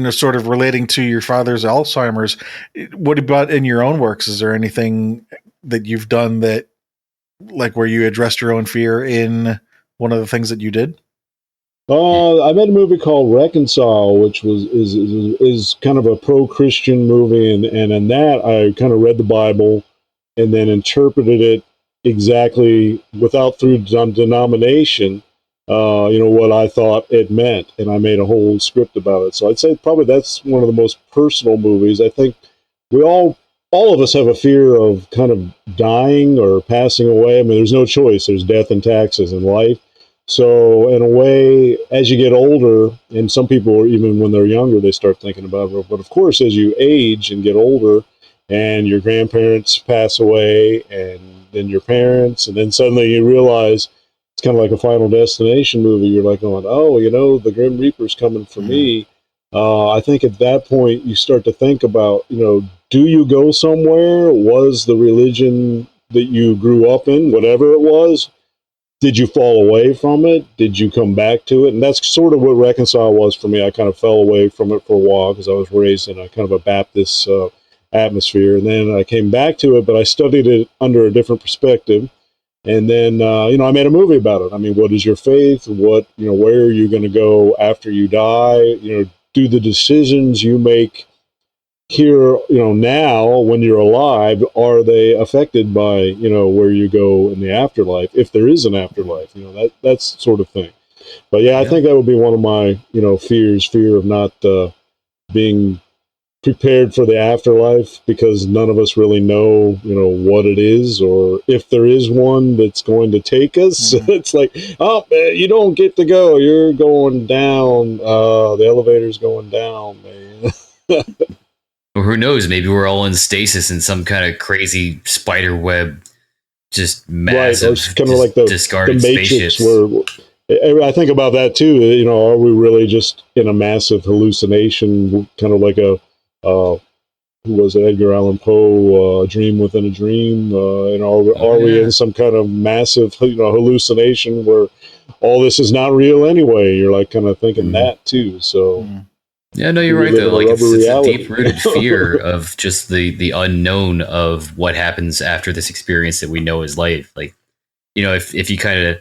sort of relating to your father's Alzheimer's. What about in your own works? Is there anything that you've done that, like, where you addressed your own fear in one of the things that you did? I made a movie called Reconcile, which is kind of a pro-Christian movie, and in that I kind of read the Bible and then interpreted it exactly without through denomination, what I thought it meant, and I made a whole script about it. So I'd say probably that's one of the most personal movies. I think we all of us have a fear of kind of dying or passing away. I mean, there's no choice. There's death and taxes in life. So in a way, as you get older, and some people, even when they're younger, they start thinking about it. But of course, as you age and get older, and your grandparents pass away, and then your parents, and then suddenly you realize it's kind of like a Final Destination movie. You're like going, oh, the Grim Reaper's coming for me. I think at that point you start to think about, do you go somewhere? Was the religion that you grew up in, whatever it was, did you fall away from it? Did you come back to it? And that's sort of what Reconcile was for me. I kind of fell away from it for a while because I was raised in a kind of a Baptist atmosphere. And then I came back to it, but I studied it under a different perspective. And then, I made a movie about it. I mean, what is your faith? What, where are you going to go after you die? Do the decisions you make here, now when you're alive, are they affected by, where you go in the afterlife, if there is an afterlife, that's sort of thing. But yeah, I think that would be one of my, fear of not being prepared for the afterlife, because none of us really know, what it is, or if there is one that's going to take us. It's like, oh, man, you don't get to go. You're going down. The elevator's going down, man. Or who knows? Maybe we're all in stasis in some kind of crazy spider web, just massive, right, kind of like the discarded Matrix. spaceships. Where I think about that too. Are we really just in a massive hallucination, kind of like who was it, Edgar Allan Poe, a dream within a dream? Are we in some kind of massive, hallucination where all this is not real anyway? You're like kind of thinking that too. So. Yeah, no, you're right though. Like it's a deep-rooted fear of just the unknown of what happens after this experience that we know is life. Like, if you kind of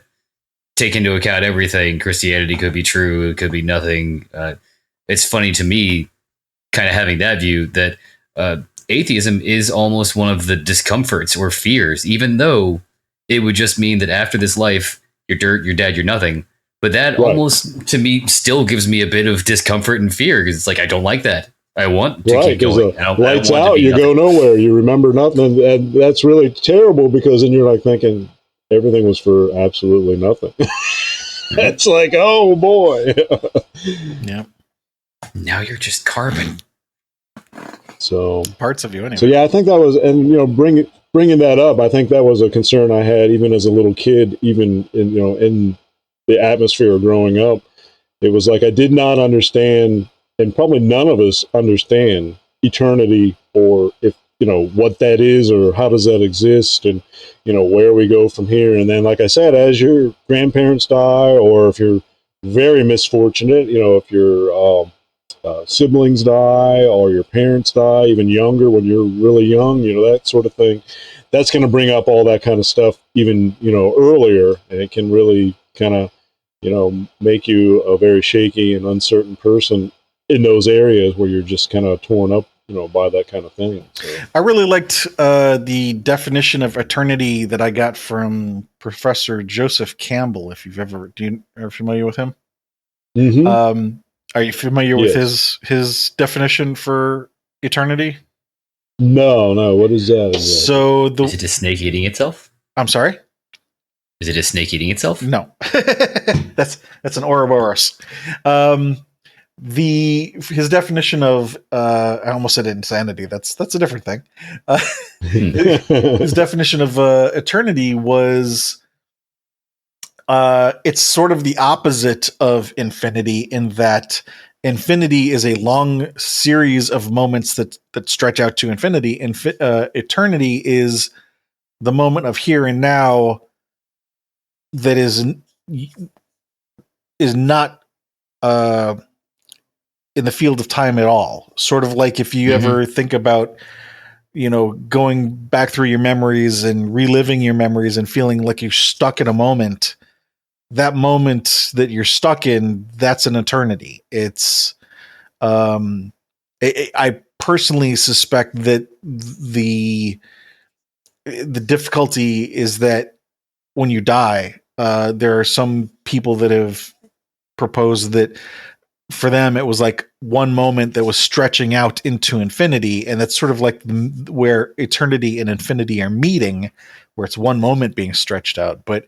take into account everything, Christianity could be true, it could be nothing. It's funny to me, kind of having that view that atheism is almost one of the discomforts or fears, even though it would just mean that after this life, you're dirt, you're dead, you're nothing. But that almost, to me, still gives me a bit of discomfort and fear, because it's like, I don't like that. I want to keep going. Lights out, you go nowhere. You remember nothing. And that's really terrible, because then you're like thinking everything was for absolutely nothing. It's like, oh, boy. Yeah. Now you're just carbon. So parts of you anyway. So yeah, I think that was, and bringing that up, I think that was a concern I had even as a little kid, even in the atmosphere of growing up. It was like I did not understand, and probably none of us understand, eternity, or if what that is, or how does that exist, and where we go from here. And then, like I said, as your grandparents die, or if you're very misfortunate, if your siblings die, or your parents die, even younger, when you're really young, that sort of thing, that's going to bring up all that kind of stuff even earlier, and it can really kind of make you a very shaky and uncertain person in those areas where you're just kind of torn up by that kind of thing. So. I really liked the definition of eternity that I got from Professor Joseph Campbell. If you've are familiar with him? Mm-hmm. Are you familiar with his definition for eternity? No. What is that? So is it a snake eating itself? I'm sorry? Is it a snake eating itself? No. That's an Ouroboros. His definition of I almost said insanity. That's a different thing. His definition of eternity was it's sort of the opposite of infinity, in that infinity is a long series of moments that stretch out to infinity. Eternity is the moment of here and now that is not in the field of time at all. Sort of like if you ever think about, going back through your memories and reliving your memories and feeling like you're stuck in a moment. That moment that you're stuck in, that's an eternity. It's, I personally suspect that the difficulty is that when you die, there are some people that have proposed that for them it was like one moment that was stretching out into infinity, and that's sort of like where eternity and infinity are meeting, where it's one moment being stretched out. But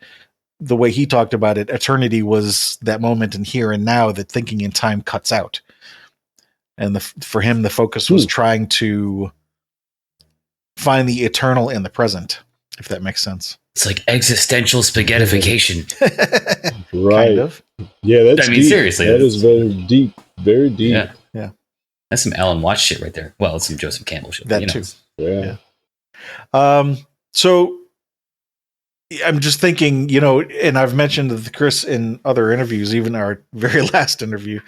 the way he talked about it, eternity was that moment in here and now that thinking in time cuts out. And for him, the focus was trying to find the eternal in the present, if that makes sense. It's like existential spaghettification. Right. Kind of. Yeah, that's deep. Seriously. That is very deep. Very deep. Yeah. That's some Alan Watts shit right there. Well, it's some Joseph Campbell shit. That too. Yeah. So I'm just thinking, and I've mentioned to Chris in other interviews, even our very last interview.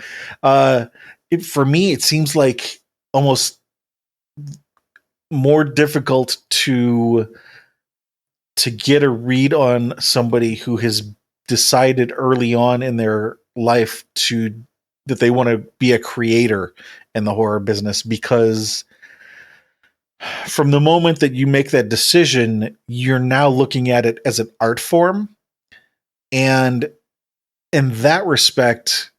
For me, it seems like almost more difficult to get a read on somebody who has decided early on in their life that they want to be a creator in the horror business, because from the moment that you make that decision, you're now looking at it as an art form. And in that respect,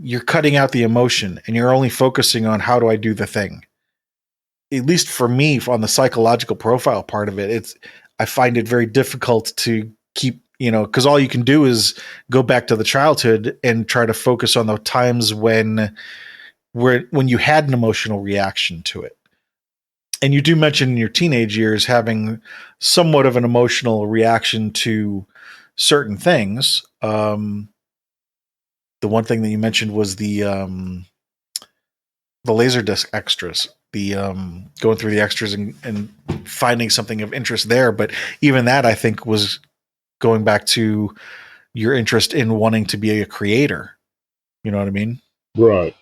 you're cutting out the emotion and you're only focusing on how do I do the thing. At least for me, on the psychological profile part of it, I find it very difficult to keep, because all you can do is go back to the childhood and try to focus on the times when you had an emotional reaction to it. And you do mention in your teenage years having somewhat of an emotional reaction to certain things. The one thing that you mentioned was the Laserdisc extras, the going through the extras and finding something of interest there. But even that, I think, was going back to your interest in wanting to be a creator. You know what I mean? Right.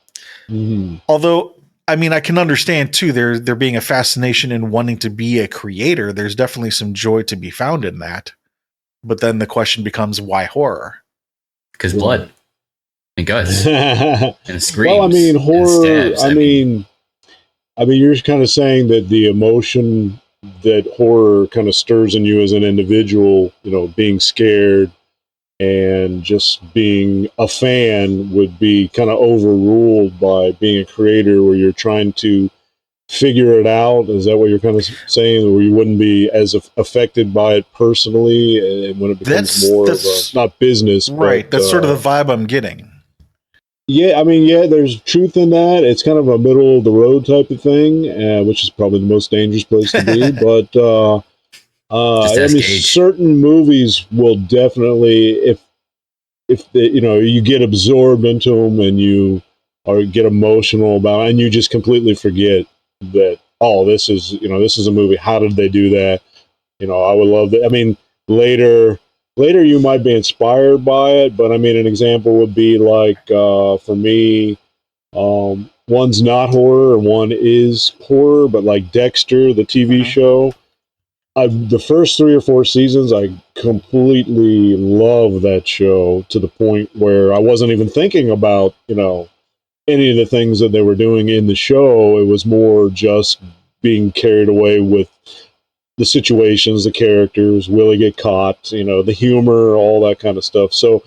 Mm-hmm. Although, I mean, I can understand too, there being a fascination in wanting to be a creator. There's definitely some joy to be found in that. But then the question becomes, why horror? Because blood and guts and screams. Well, I mean, horror. I mean, you're kind of saying that the emotion that horror kind of stirs in you as an individual, being scared and just being a fan would be kind of overruled by being a creator, where you're trying to figure it out. Is that what you're kind of saying, where you wouldn't be as affected by it personally, and when it becomes more of not business, right? But, that's sort of the vibe I'm getting. Yeah, I mean, there's truth in that. It's kind of a middle of the road type of thing, which is probably the most dangerous place to be. But I mean, certain movies will definitely, if you get absorbed into them and you get emotional about it, and you just completely forget that, oh, this is a movie. How did they do that? I would love that. I mean, later you might be inspired by it, but I mean, an example would be like, for me, one's not horror and one is horror, but like Dexter, the TV show, the first 3 or 4 seasons, I completely love that show, to the point where I wasn't even thinking about, any of the things that they were doing in the show. It was more just being carried away with the situations, the characters, will he get caught, the humor, all that kind of stuff. So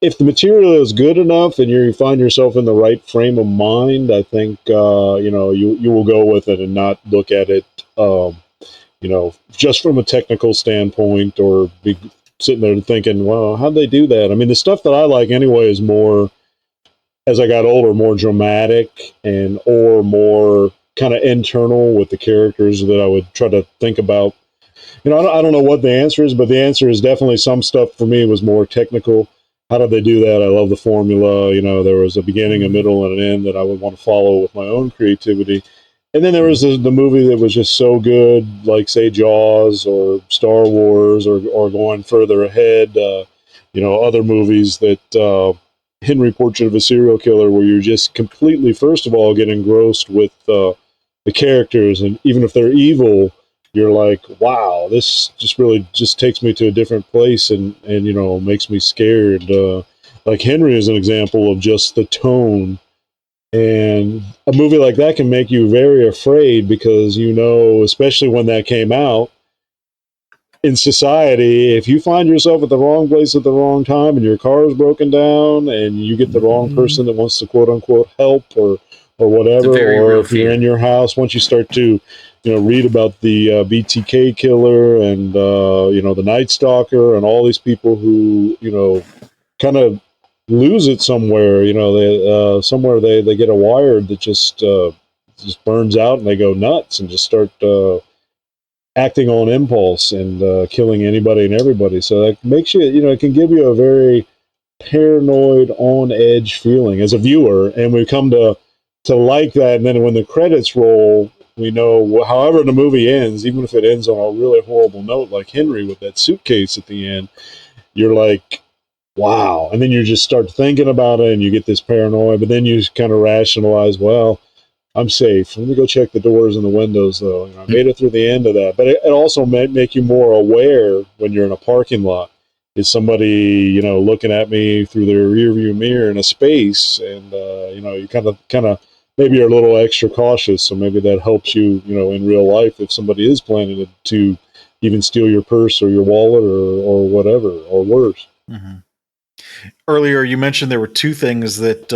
if the material is good enough and you find yourself in the right frame of mind, I think, you will go with it and not look at it, just from a technical standpoint, or be sitting there thinking, well, how'd they do that? I mean, the stuff that I like anyway is more, as I got older, more dramatic or more kind of internal with the characters, that I would try to think about. I don't know what the answer is, but the answer is definitely some stuff for me was more technical. How did they do that? I love the formula. There was a beginning, a middle, and an end that I would want to follow with my own creativity. And then there was the movie that was just so good, like say Jaws or Star Wars, or going further ahead, other movies that Henry Portrait of a Serial Killer, where you're just completely, first of all, get engrossed with the characters, and even if they're evil, you're like, wow, this just really just takes me to a different place, and makes me scared. Like Henry is an example of just the tone. And a movie like that can make you very afraid because, especially when that came out in society, if you find yourself at the wrong place at the wrong time and your car is broken down and you get the wrong person that wants to quote unquote help or whatever, or if you're in your house, once you start to, read about the BTK killer and, the Night Stalker and all these people who, kind of lose it somewhere. Somewhere they get a wire that just burns out and they go nuts and just start acting on impulse and killing anybody and everybody. So that makes you, it can give you a very paranoid, on edge feeling as a viewer, and we come to like that. And then when the credits roll, we know, however the movie ends, even if it ends on a really horrible note, like Henry with that suitcase at the end, you're like, wow. And then you just start thinking about it and you get this paranoia, but then you kind of rationalize, well, I'm safe. Let me go check the doors and the windows, though. I made it through the end of that. But it also may make you more aware when you're in a parking lot. Is somebody, looking at me through their rearview mirror in a space? And, you kind of maybe you're a little extra cautious. So maybe that helps you, in real life if somebody is planning to even steal your purse or your wallet or whatever, or worse. Mm-hmm. Earlier, you mentioned there were two things that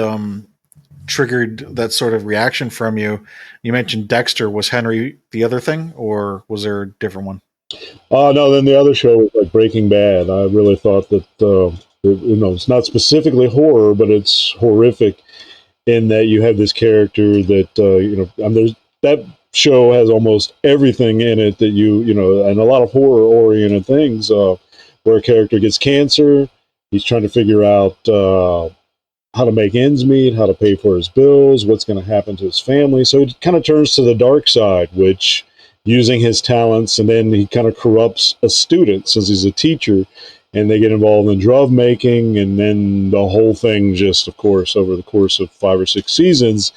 triggered that sort of reaction from you. You mentioned Dexter. Was Henry the other thing, or was there a different one? No, then the other show was like Breaking Bad. I really thought that, it's not specifically horror, but it's horrific in that you have this character that, there's that show has almost everything in it that and a lot of horror-oriented things, where a character gets cancer. He's trying to figure out how to make ends meet, how to pay for his bills, what's going to happen to his family. So he kind of turns to the dark side, which, using his talents, and then he kind of corrupts a student since he's a teacher, and they get involved in drug making, and then the whole thing just, of course, over the course of 5 or 6 seasons,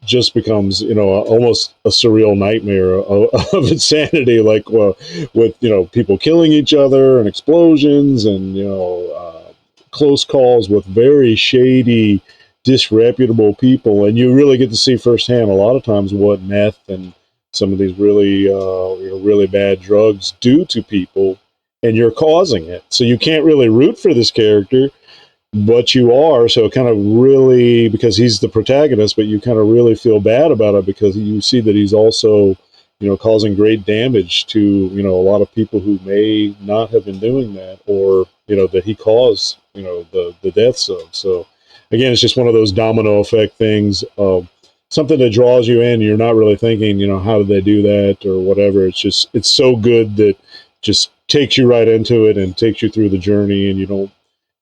just becomes, almost a surreal nightmare of insanity, like with, people killing each other and explosions and, close calls with very shady, disreputable people. And you really get to see firsthand a lot of times what meth and some of these really, really bad drugs do to people, and you're causing it. So you can't really root for this character, but you are. So kind of really, because he's the protagonist, but you kind of really feel bad about it because you see that he's also, causing great damage to, a lot of people who may not have been doing that, or, that he caused, the deaths of. So again, it's just one of those domino effect things of something that draws you in. You're not really thinking, how did they do that or whatever. It's just, it's so good that just takes you right into it and takes you through the journey, and you're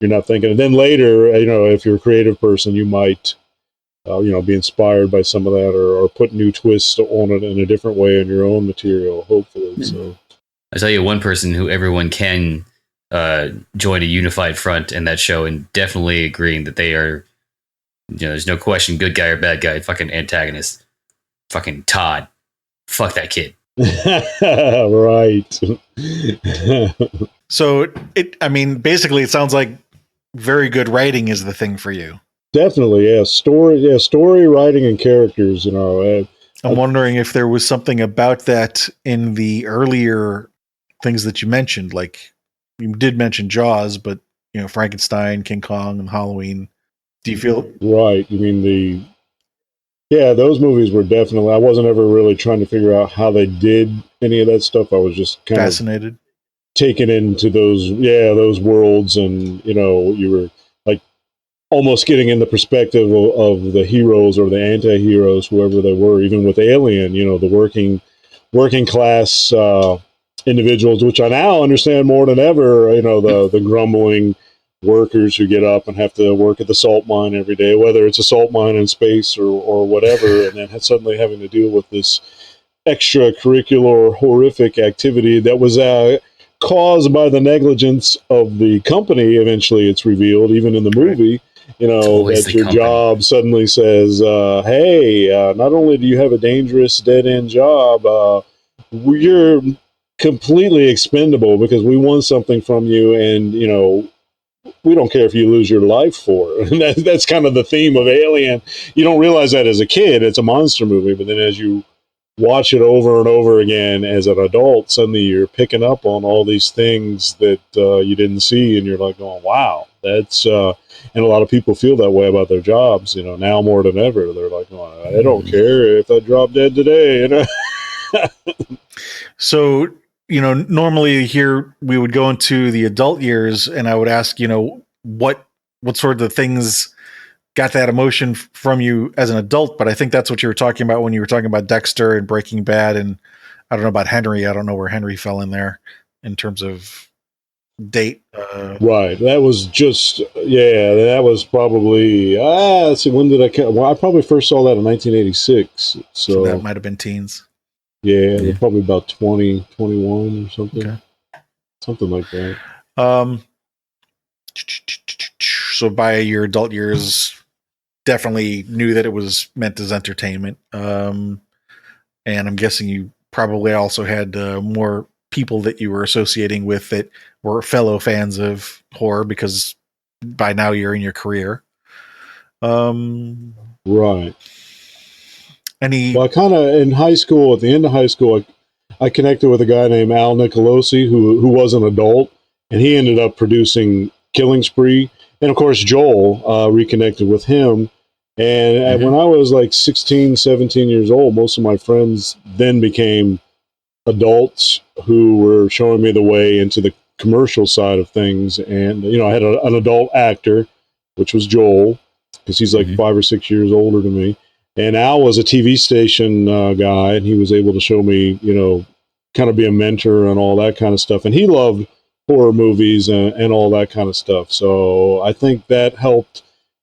not thinking. And then later, if you're a creative person, you might, be inspired by some of that, or put new twists on it in a different way in your own material, hopefully. Mm-hmm. So I tell you, one person who everyone can join a unified front in that show, and definitely agreeing that they are, there's no question, good guy or bad guy, fucking antagonist, fucking Todd, fuck that kid. Right. So basically it sounds like very good writing is the thing for you. Definitely, yeah. Story writing and characters, I'm wondering if there was something about that in the earlier things that you mentioned. Like, you did mention Jaws, but Frankenstein, King Kong, and Halloween. Do you feel right? You mean those movies were definitely. I wasn't ever really trying to figure out how they did any of that stuff. I was just kind fascinated, taken into those worlds, and you were like almost getting in the perspective of the heroes or the anti-heroes, whoever they were. Even with Alien, the working class individuals, which I now understand more than ever. The grumbling workers who get up and have to work at the salt mine every day, whether it's a salt mine in space or whatever, and then suddenly having to deal with this extracurricular horrific activity that was caused by the negligence of the company. Eventually it's revealed, even in the movie, that your job suddenly says, hey, not only do you have a dangerous dead-end job, you're completely expendable because we want something from you, and we don't care if you lose your life for it. And that's kind of the theme of Alien. You don't realize that as a kid. It's a monster movie, but then as you watch it over and over again as an adult, suddenly you're picking up on all these things that you didn't see, and you're like, oh, wow, that's and a lot of people feel that way about their jobs, now more than ever. They're like, oh, I don't care if I drop dead today, So, normally here we would go into the adult years, and I would ask, what sort of things got that emotion from you as an adult. But I think that's what you were talking about when you were talking about Dexter and Breaking Bad. And I don't know about Henry. I don't know where Henry fell in there in terms of date. Right. That was just, that was probably, let's see, when did I probably first saw that in 1986. So that might have been teens. Yeah, they're probably about 20, 21 or something. Okay. Something like that. So by your adult years, definitely knew that it was meant as entertainment. And I'm guessing you probably also had more people that you were associating with that were fellow fans of horror, because by now you're in your career. Right. Well, I kind of, in high school, at the end of high school, I connected with a guy named Al Nicolosi, who was an adult, and he ended up producing Killing Spree. And of course, Joel reconnected with him. And when I was like 16, 17 years old, most of my friends then became adults who were showing me the way into the commercial side of things. And, I had an adult actor, which was Joel, because he's like 5 or 6 years older than me. And Al was a TV station guy, and he was able to show me, kind of be a mentor and all that kind of stuff. And he loved horror movies and all that kind of stuff. So I think that helped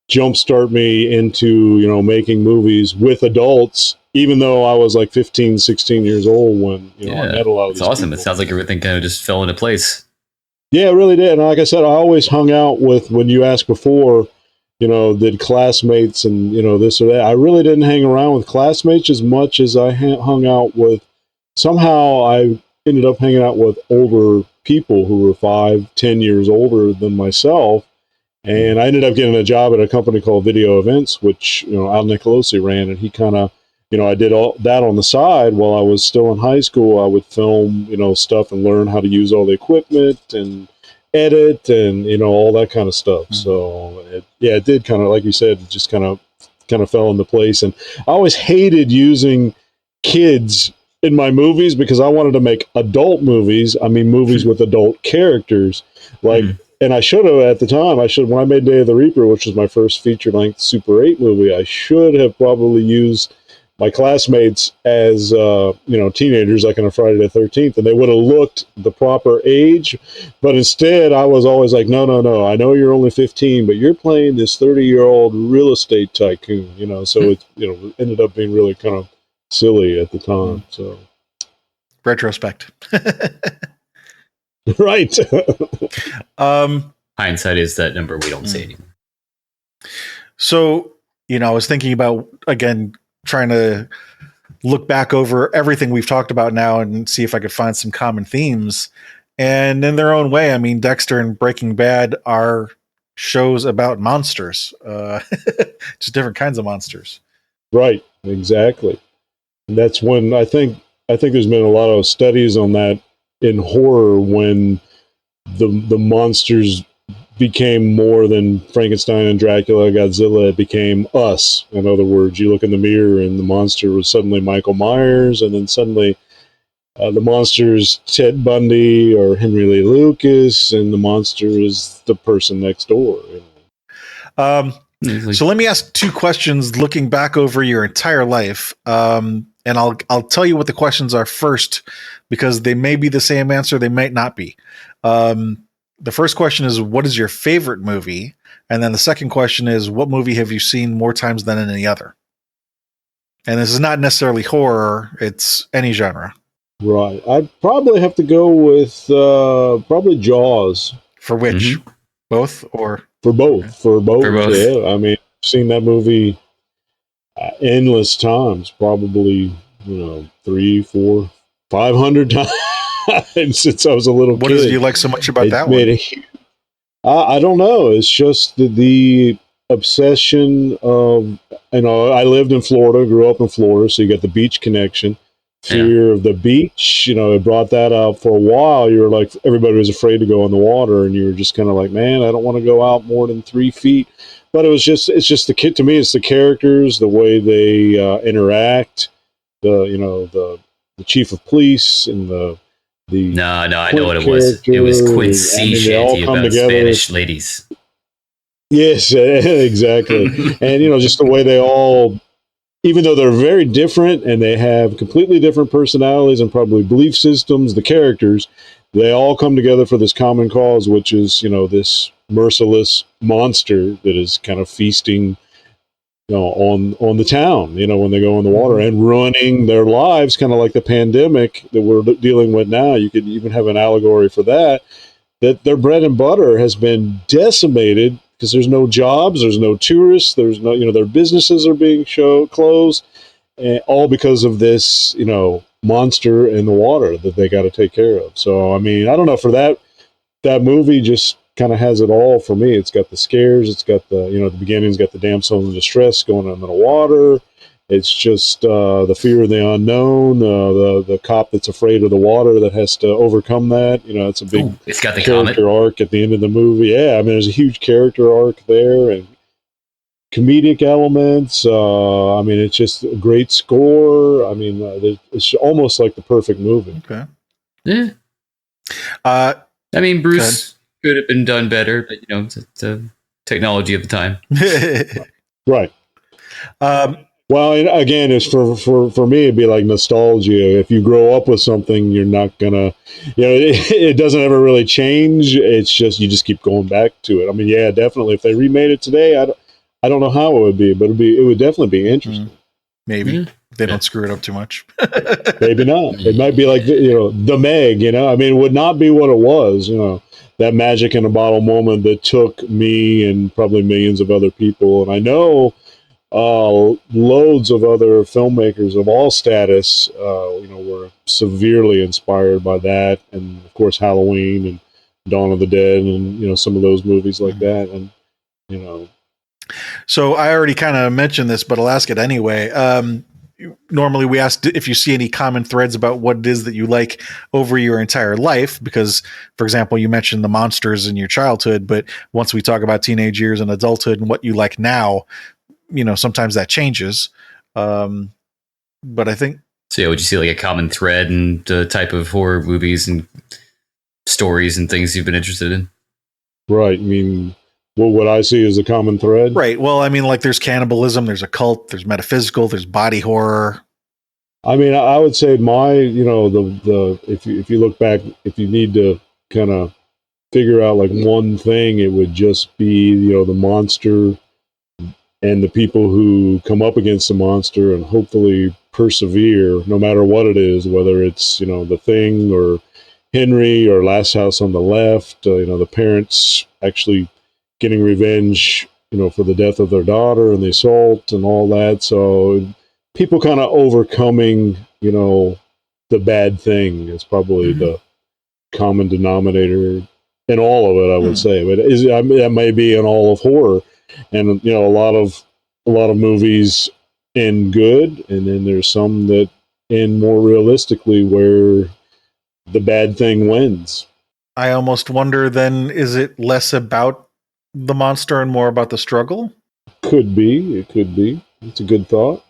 jumpstart me into, making movies with adults, even though I was like 15, 16 years old when, I met a lot of these awesome. people. It sounds like everything kind of just fell into place. Yeah, it really did. And like I said, I always hung out with, when you asked before, did classmates and, this or that. I really didn't hang around with classmates as much as I hung out with, somehow I ended up hanging out with older people who were 5, 10 years older than myself. And I ended up getting a job at a company called Video Events, which, Al Nicolosi ran. And he kind of, I did all that on the side while I was still in high school. I would film, stuff and learn how to use all the equipment and edit and all that kind of stuff. So it did kind of, like you said, it just kind of fell into place. And I always hated using kids in my movies because I wanted to make adult movies. I mean, movies with adult characters. And I should have, at the time, when I made Day of the Reaper, which was my first feature length Super 8 movie, I should have probably used my classmates as teenagers, like on a Friday the 13th, and they would have looked the proper age. But instead, I was always like, no, I know you're only 15, but you're playing this 30-year-old real estate tycoon, so it ended up being really kind of silly at the time. So retrospect. Right. Hindsight is that number we don't say anymore. So, I was thinking about, again, trying to look back over everything we've talked about now and see if I could find some common themes. And in their own way, I mean, Dexter and Breaking Bad are shows about monsters, just different kinds of monsters. Right, exactly. And that's when I think there's been a lot of studies on that in horror, when the monsters became more than Frankenstein and Dracula, Godzilla. It became us. In other words, you look in the mirror and the monster was suddenly Michael Myers, and then suddenly the monster is Ted Bundy or Henry Lee Lucas, and the monster is the person next door. So let me ask 2 questions looking back over your entire life. And I'll tell you what the questions are first, because they may be the same answer, they might not be. the first question is, what is your favorite movie? And then the second question is, what movie have you seen more times than any other? And this is not necessarily horror. It's any genre. Right. I'd probably have to go with probably Jaws. For which? Both or? For both. Okay. For both. For both. Yeah. I mean, I've seen that movie endless times, probably, 300, 400, 500 times since I was a little kid. What do you like so much about that one? I don't know. It's just the obsession of, I lived in Florida, grew up in Florida, so you got the beach connection. Fear of the beach, it brought that out for a while. You were like, everybody was afraid to go in the water, and you were just kind of like, man, I don't want to go out more than 3 feet. But it's just the kid. To me, it's the characters, the way they interact, the chief of police and the No, I know what it was. It was Quint's sea shanty about together. Spanish ladies. Yes, exactly. And just the way they all, even though they're very different and they have completely different personalities and probably belief systems, the characters, they all come together for this common cause, which is, this merciless monster that is kind of feasting, on the town, when they go in the water and ruining their lives, kind of like the pandemic that we're dealing with now. You could even have an allegory for that their bread and butter has been decimated because there's no jobs, there's no tourists, there's no, their businesses are being closed, and all because of this, monster in the water that they got to take care of. So, I mean, I don't know, for that movie just kind of has it all for me. It's got the scares, it's got the, the beginning's got the damsel in distress going in the water. It's just the fear of the unknown, the cop that's afraid of the water that has to overcome that. It's a big it's got the character arc at the end of the movie. Yeah, I mean, there's a huge character arc there and comedic elements. I mean, it's just a great score. I mean, it's almost like the perfect movie. Okay. Yeah. I mean, Bruce could have been done better, but, it's the technology of the time. Right. Well, again, it's for me, it'd be like nostalgia. If you grow up with something, you're not gonna, it doesn't ever really change. It's just, you just keep going back to it. I mean, yeah, definitely. If they remade it today, I don't know how it would be, but it would definitely be interesting. Maybe they don't screw it up too much. Maybe not. It might be like, the Meg, I mean, it would not be what it was, that magic in a bottle moment that took me and probably millions of other people. And I know, loads of other filmmakers of all status, were severely inspired by that, and of course Halloween and Dawn of the Dead, and some of those movies like that, and So I already kind of mentioned this, but I'll ask it anyway. Normally we ask if you see any common threads about what it is that you like over your entire life, because, for example, you mentioned the monsters in your childhood, but once we talk about teenage years and adulthood and what you like now, sometimes that changes. But I think. So, would you see like a common thread in the type of horror movies and stories and things you've been interested in? Right. I mean, what I see is a common thread. Right. Well, I mean, like there's cannibalism, there's occult, there's metaphysical, there's body horror. I mean, I would say if you look back, if you need to kind of figure out like one thing, it would just be, the monster and the people who come up against the monster and hopefully persevere no matter what it is, whether it's, The Thing or Henry or Last House on the Left, the parents actually getting revenge, for the death of their daughter and the assault and all that. So people kind of overcoming, the bad thing is probably the common denominator in all of it, I would say. But that may be in all of horror. And a lot of movies end good, and then there's some that end more realistically where the bad thing wins. I almost wonder then, is it less about the monster and more about the struggle? Could be. It could be. It's a good thought.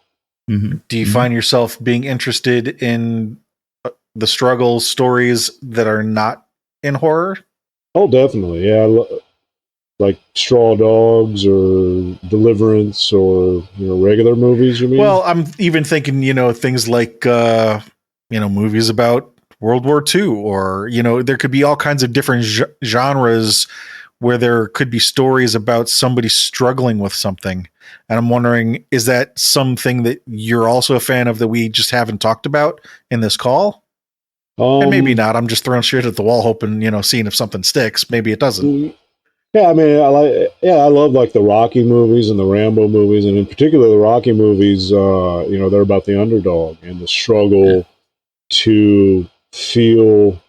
Mm-hmm. Do you find yourself being interested in the struggle stories that are not in horror? Oh, definitely. Yeah. Like Straw Dogs or Deliverance or, regular movies, you mean? Well, I'm even thinking, things like, movies about World War II, or, you know, there could be all kinds of different genres where there could be stories about somebody struggling with something. And I'm wondering, is that something that you're also a fan of that we just haven't talked about in this call? And maybe not. I'm just throwing shit at the wall, hoping, you know, seeing if something sticks. Maybe it doesn't. Yeah, I mean, I love like the Rocky movies and the Rambo movies, and in particular the Rocky movies. You know, they're about the underdog and the struggle to feel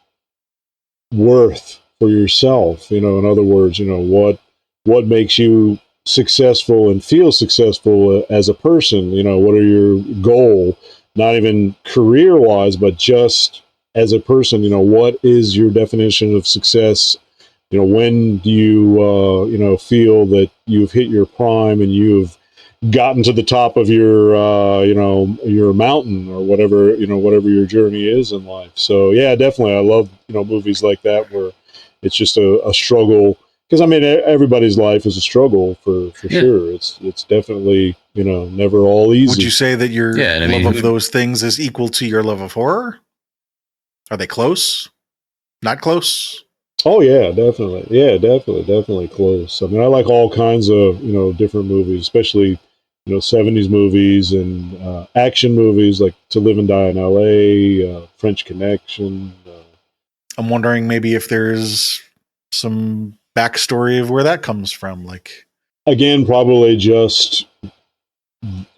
worth for yourself. You know, in other words, you know, what makes you successful and feel successful as a person. You know, what are your goal? Not even career wise, but just as a person. You know, what is your definition of success? You know, when do you, you know, feel that you've hit your prime and you've gotten to the top of your, you know, your mountain or whatever, you know, whatever your journey is in life. So, yeah, definitely. I love, you know, movies like that where it's just a struggle. Because, I mean, everybody's life is a struggle for sure. It's definitely, you know, never all easy. Would you say that your love of those things is equal to your love of horror? Are they close? Not close? Oh yeah, definitely. Yeah, definitely close. I mean, I like all kinds of, you know, different movies, especially, you know, 70s movies and action movies like To Live and Die in L.A., French Connection. I'm wondering maybe if there's some backstory of where that comes from. Like, again, probably just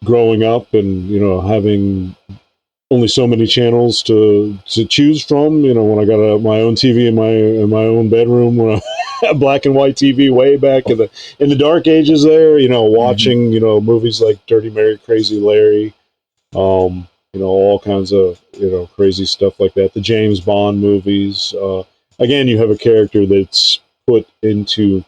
growing up and, you know, having only so many channels to choose from. You know, when I got my own TV in my own bedroom, when I had black and white TV way back in the dark ages there, you know, watching, you know, movies like Dirty Mary, Crazy Larry, you know, all kinds of, you know, crazy stuff like that. The James Bond movies. Again, you have a character that's put into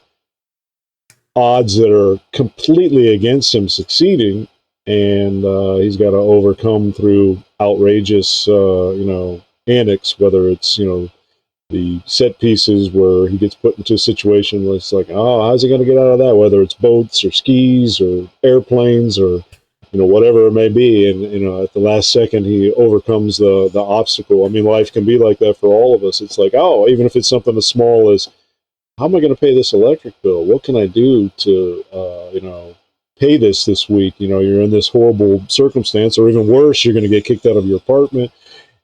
odds that are completely against him succeeding, and he's got to overcome through outrageous, you know, antics, whether it's, you know, the set pieces where he gets put into a situation where it's like, oh, how's he going to get out of that? Whether it's boats or skis or airplanes or, you know, whatever it may be. And, you know, at the last second, he overcomes the obstacle. I mean, life can be like that for all of us. It's like, oh, even if it's something as small as, how am I going to pay this electric bill? What can I do to, you know, pay this week? You know, you're in this horrible circumstance, or even worse, you're going to get kicked out of your apartment.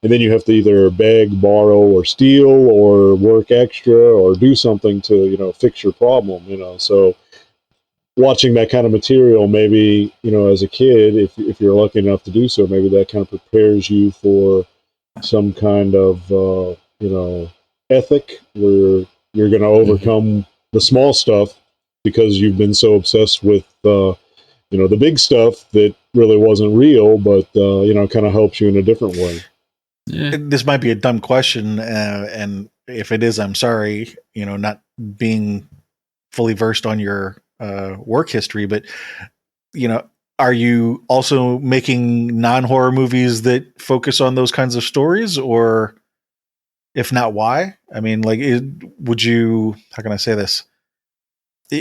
And then you have to either beg, borrow, or steal, or work extra, or do something to, you know, fix your problem, you know. So watching that kind of material, maybe, you know, as a kid, if you're lucky enough to do so, maybe that kind of prepares you for some kind of, you know, ethic where you're going to overcome the small stuff because you've been so obsessed with, you know, the big stuff that really wasn't real, but, you know, kind of helps you in a different way. Yeah. This might be a dumb question, and if it is, I'm sorry, you know, not being fully versed on your work history, but, you know, are you also making non-horror movies that focus on those kinds of stories, or if not, why? I mean, like, would you, how can I say this?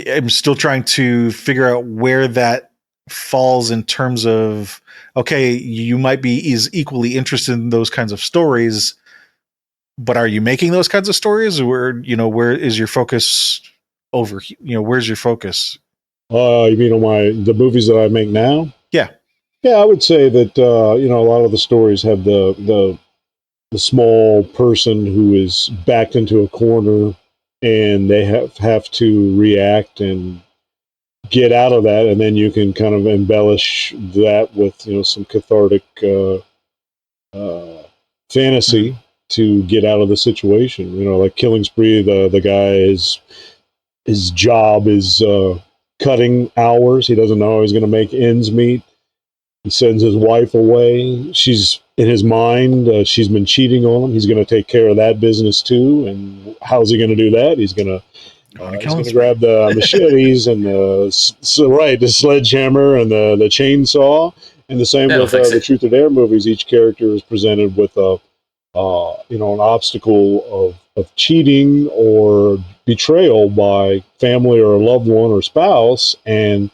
I'm still trying to figure out where that falls in terms of, okay, you might be equally interested in those kinds of stories, but are you making those kinds of stories, or, you know, where is your focus over, you know, where's your focus? You mean on the movies that I make now? Yeah. Yeah, I would say that, you know, a lot of the stories have the small person who is backed into a corner and they have to react and get out of that, and then you can kind of embellish that with, you know, some cathartic fantasy to get out of the situation. You know, like Killing Spree, the guy his job is cutting hours. He doesn't know how he's going to make ends meet. He sends his wife away. She's in his mind. She's been cheating on him. He's going to take care of that business too. And how's he going to do that? He's going to grab the machetes and the sledgehammer and the chainsaw. And the same with the Truth or Dare movies. Each character is presented with a you know, an obstacle of cheating or betrayal by family or a loved one or spouse, and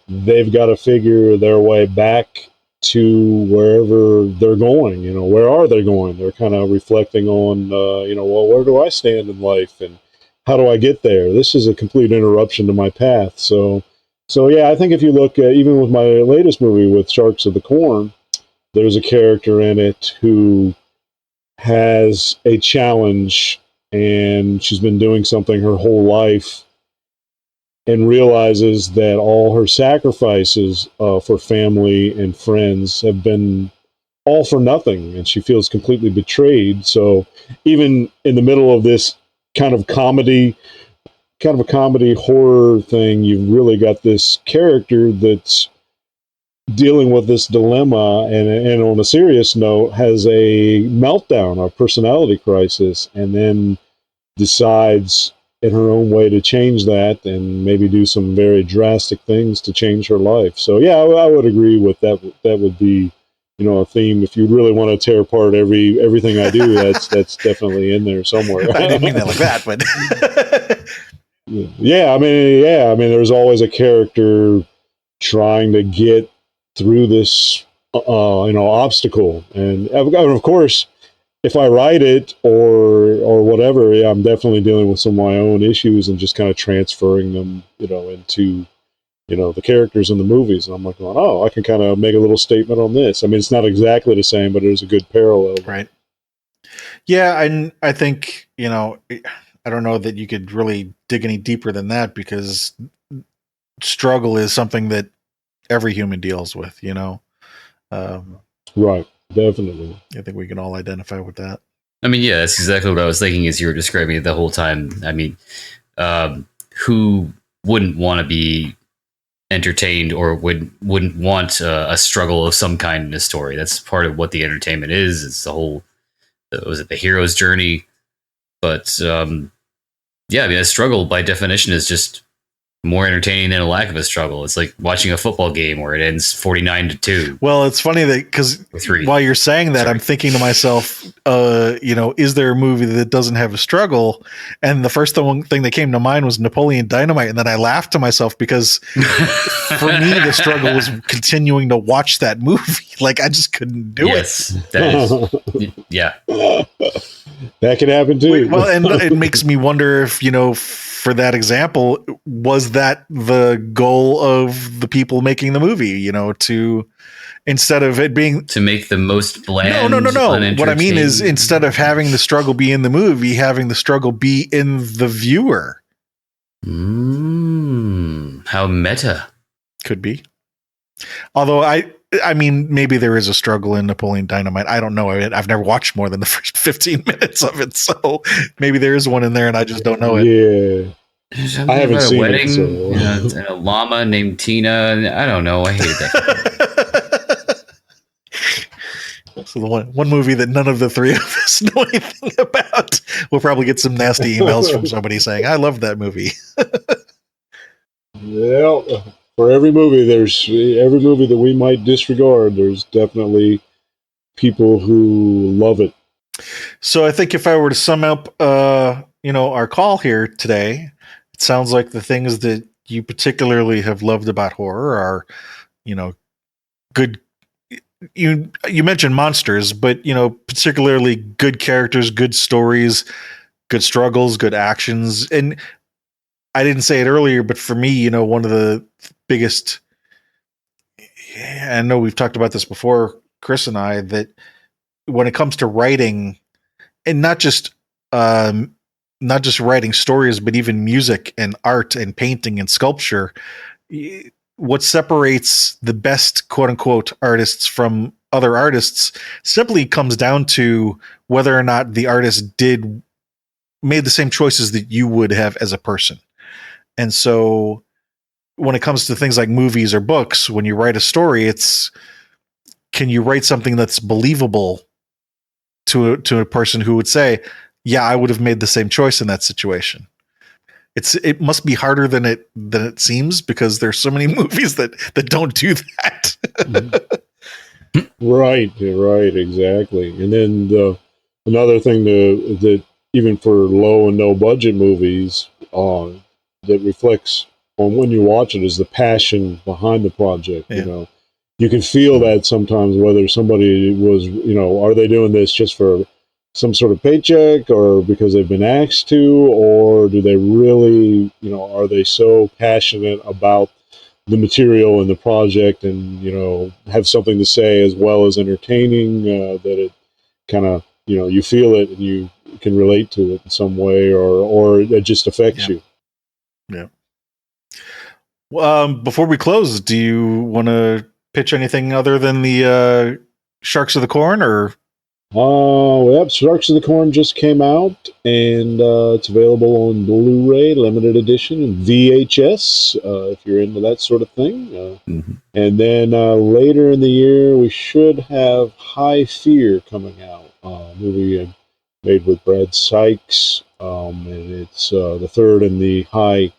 they've got to figure their way back to wherever they're going. Where are they going? They're kind of reflecting on, well, where do I stand in life, and how do I get there? This is a complete interruption to my path. So yeah, I think if you look at, even with my latest movie with Sharks of the Corn, there's a character in it who has a challenge, and she's been doing something her whole life, and realizes that all her sacrifices for family and friends have been all for nothing, and she feels completely betrayed. So even in the middle of this kind of a comedy horror thing, you've really got this character that's dealing with this dilemma, and on a serious note, has a meltdown, a personality crisis, and then decides in her own way to change that, and maybe do some very drastic things to change her life. So yeah, I would agree with that. That would be, a theme. If you really want to tear apart everything I do, that's definitely in there somewhere. I didn't mean that like that, but I mean, there's always a character trying to get through this, obstacle, and of course, if I write it or whatever, yeah, I'm definitely dealing with some of my own issues and just kind of transferring them, into, the characters in the movies. And I'm like, oh, I can kind of make a little statement on this. I mean, it's not exactly the same, but there's a good parallel. Right. Yeah. And I think, I don't know that you could really dig any deeper than that, because struggle is something that every human deals with, Right. Definitely. I think we can all identify with that. I mean, yeah, that's exactly what I was thinking as you were describing it the whole time. I mean, who wouldn't want to be entertained, or wouldn't want a struggle of some kind in a story? That's part of what the entertainment is. It's the whole, was it the hero's journey? But yeah, I mean, a struggle by definition is just more entertaining than a lack of a struggle. It's like watching a football game where it ends 49-2. Well, it's funny that, because while you're saying that, I'm thinking to myself, is there a movie that doesn't have a struggle? And the first thing that came to mind was Napoleon Dynamite. And then I laughed to myself, because for me, the struggle was continuing to watch that movie. Like, I just couldn't do it. That is, yeah. That can happen too. Well, and it makes me wonder if, for that example, was that the goal of the people making the movie, to, instead of it being, to make the most bland. No. What I mean is, instead of having the struggle be in the movie, having the struggle be in the viewer. How meta. Could be. Although I mean, maybe there is a struggle in Napoleon Dynamite. I don't know. I've never watched more than the first 15 minutes of it, so maybe there is one in there and I just don't know it. Yeah. I haven't seen wedding, it. And a llama named Tina. I don't know. I hate that. So the one movie that none of the three of us know anything about. We'll probably get some nasty emails from somebody saying, I love that movie. Yeah. For every movie that we might disregard, there's definitely people who love it. So I think if I were to sum up, our call here today, it sounds like the things that you particularly have loved about horror are, good. You mentioned monsters, but, particularly good characters, good stories, good struggles, good actions. And I didn't say it earlier, but for me, one of the biggest, I know we've talked about this before, Chris and I, that when it comes to writing, and not just writing stories, but even music and art and painting and sculpture, what separates the best quote unquote artists from other artists simply comes down to whether or not the artist made the same choices that you would have as a person. And so when it comes to things like movies or books, when you write a story, can you write something that's believable to a person who would say, yeah, I would have made the same choice in that situation. It must be harder than it seems, because there's so many movies that don't do that. Right, exactly. And then another thing that even for low and no budget movies, that reflects on when you watch it is the passion behind the project. Yeah. you can feel that sometimes, whether somebody was, you know, are they doing this just for some sort of paycheck or because they've been asked to, or do they really, you know, are they so passionate about the material and the project and, you know, have something to say as well as entertaining, that it kind of, you know, you feel it and you can relate to it in some way, or it just affects you. Yeah. Before we close, do you want to pitch anything other than the Sharks of the Corn, or? Yep, Sharks of the Corn just came out, and it's available on Blu-ray, limited edition, and VHS, if you're into that sort of thing. And then later in the year, we should have High Fear coming out, a movie made with Brad Sykes, and it's the third in the High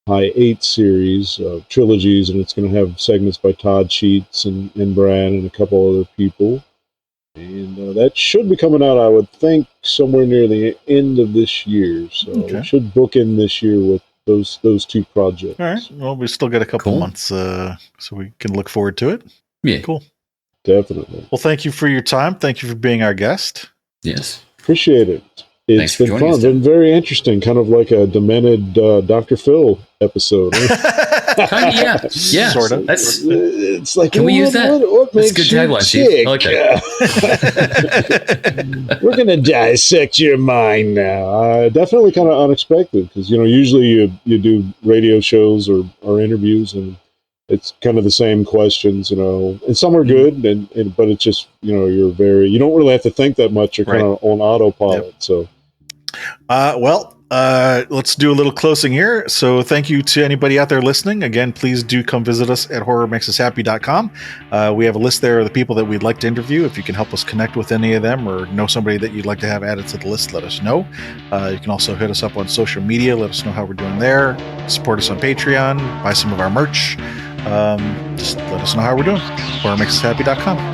8 series of trilogies, and it's going to have segments by Todd Sheets and Brad and a couple other people. And that should be coming out, I would think, somewhere near the end of this year. So it should book in this year with those two projects. All right. Well, we still got a couple months, so we can look forward to it. Yeah. Cool. Definitely. Well, thank you for your time. Thank you for being our guest. Yes. Appreciate it. It's been fun. It's been very interesting, kind of like a demented Dr. Phil episode. Kind of, yeah, sort of. It's like, can we use that? What That's a good tagline, Chief. I like that. We're gonna dissect your mind now. Definitely kind of unexpected, because you know usually you do radio shows or interviews, and it's kind of the same questions, you know, and some are good, but it's just, you know, you don't really have to think that much. You're kind of on autopilot. Yep. So, let's do a little closing here. So thank you to anybody out there listening. Again, please do come visit us at horrormakesushappy.com. We have a list there of the people that we'd like to interview. If you can help us connect with any of them or know somebody that you'd like to have added to the list, let us know. You can also hit us up on social media. Let us know how we're doing there. Support us on Patreon. Buy some of our merch. Just let us know how we're doing. horrormakesushappy.com.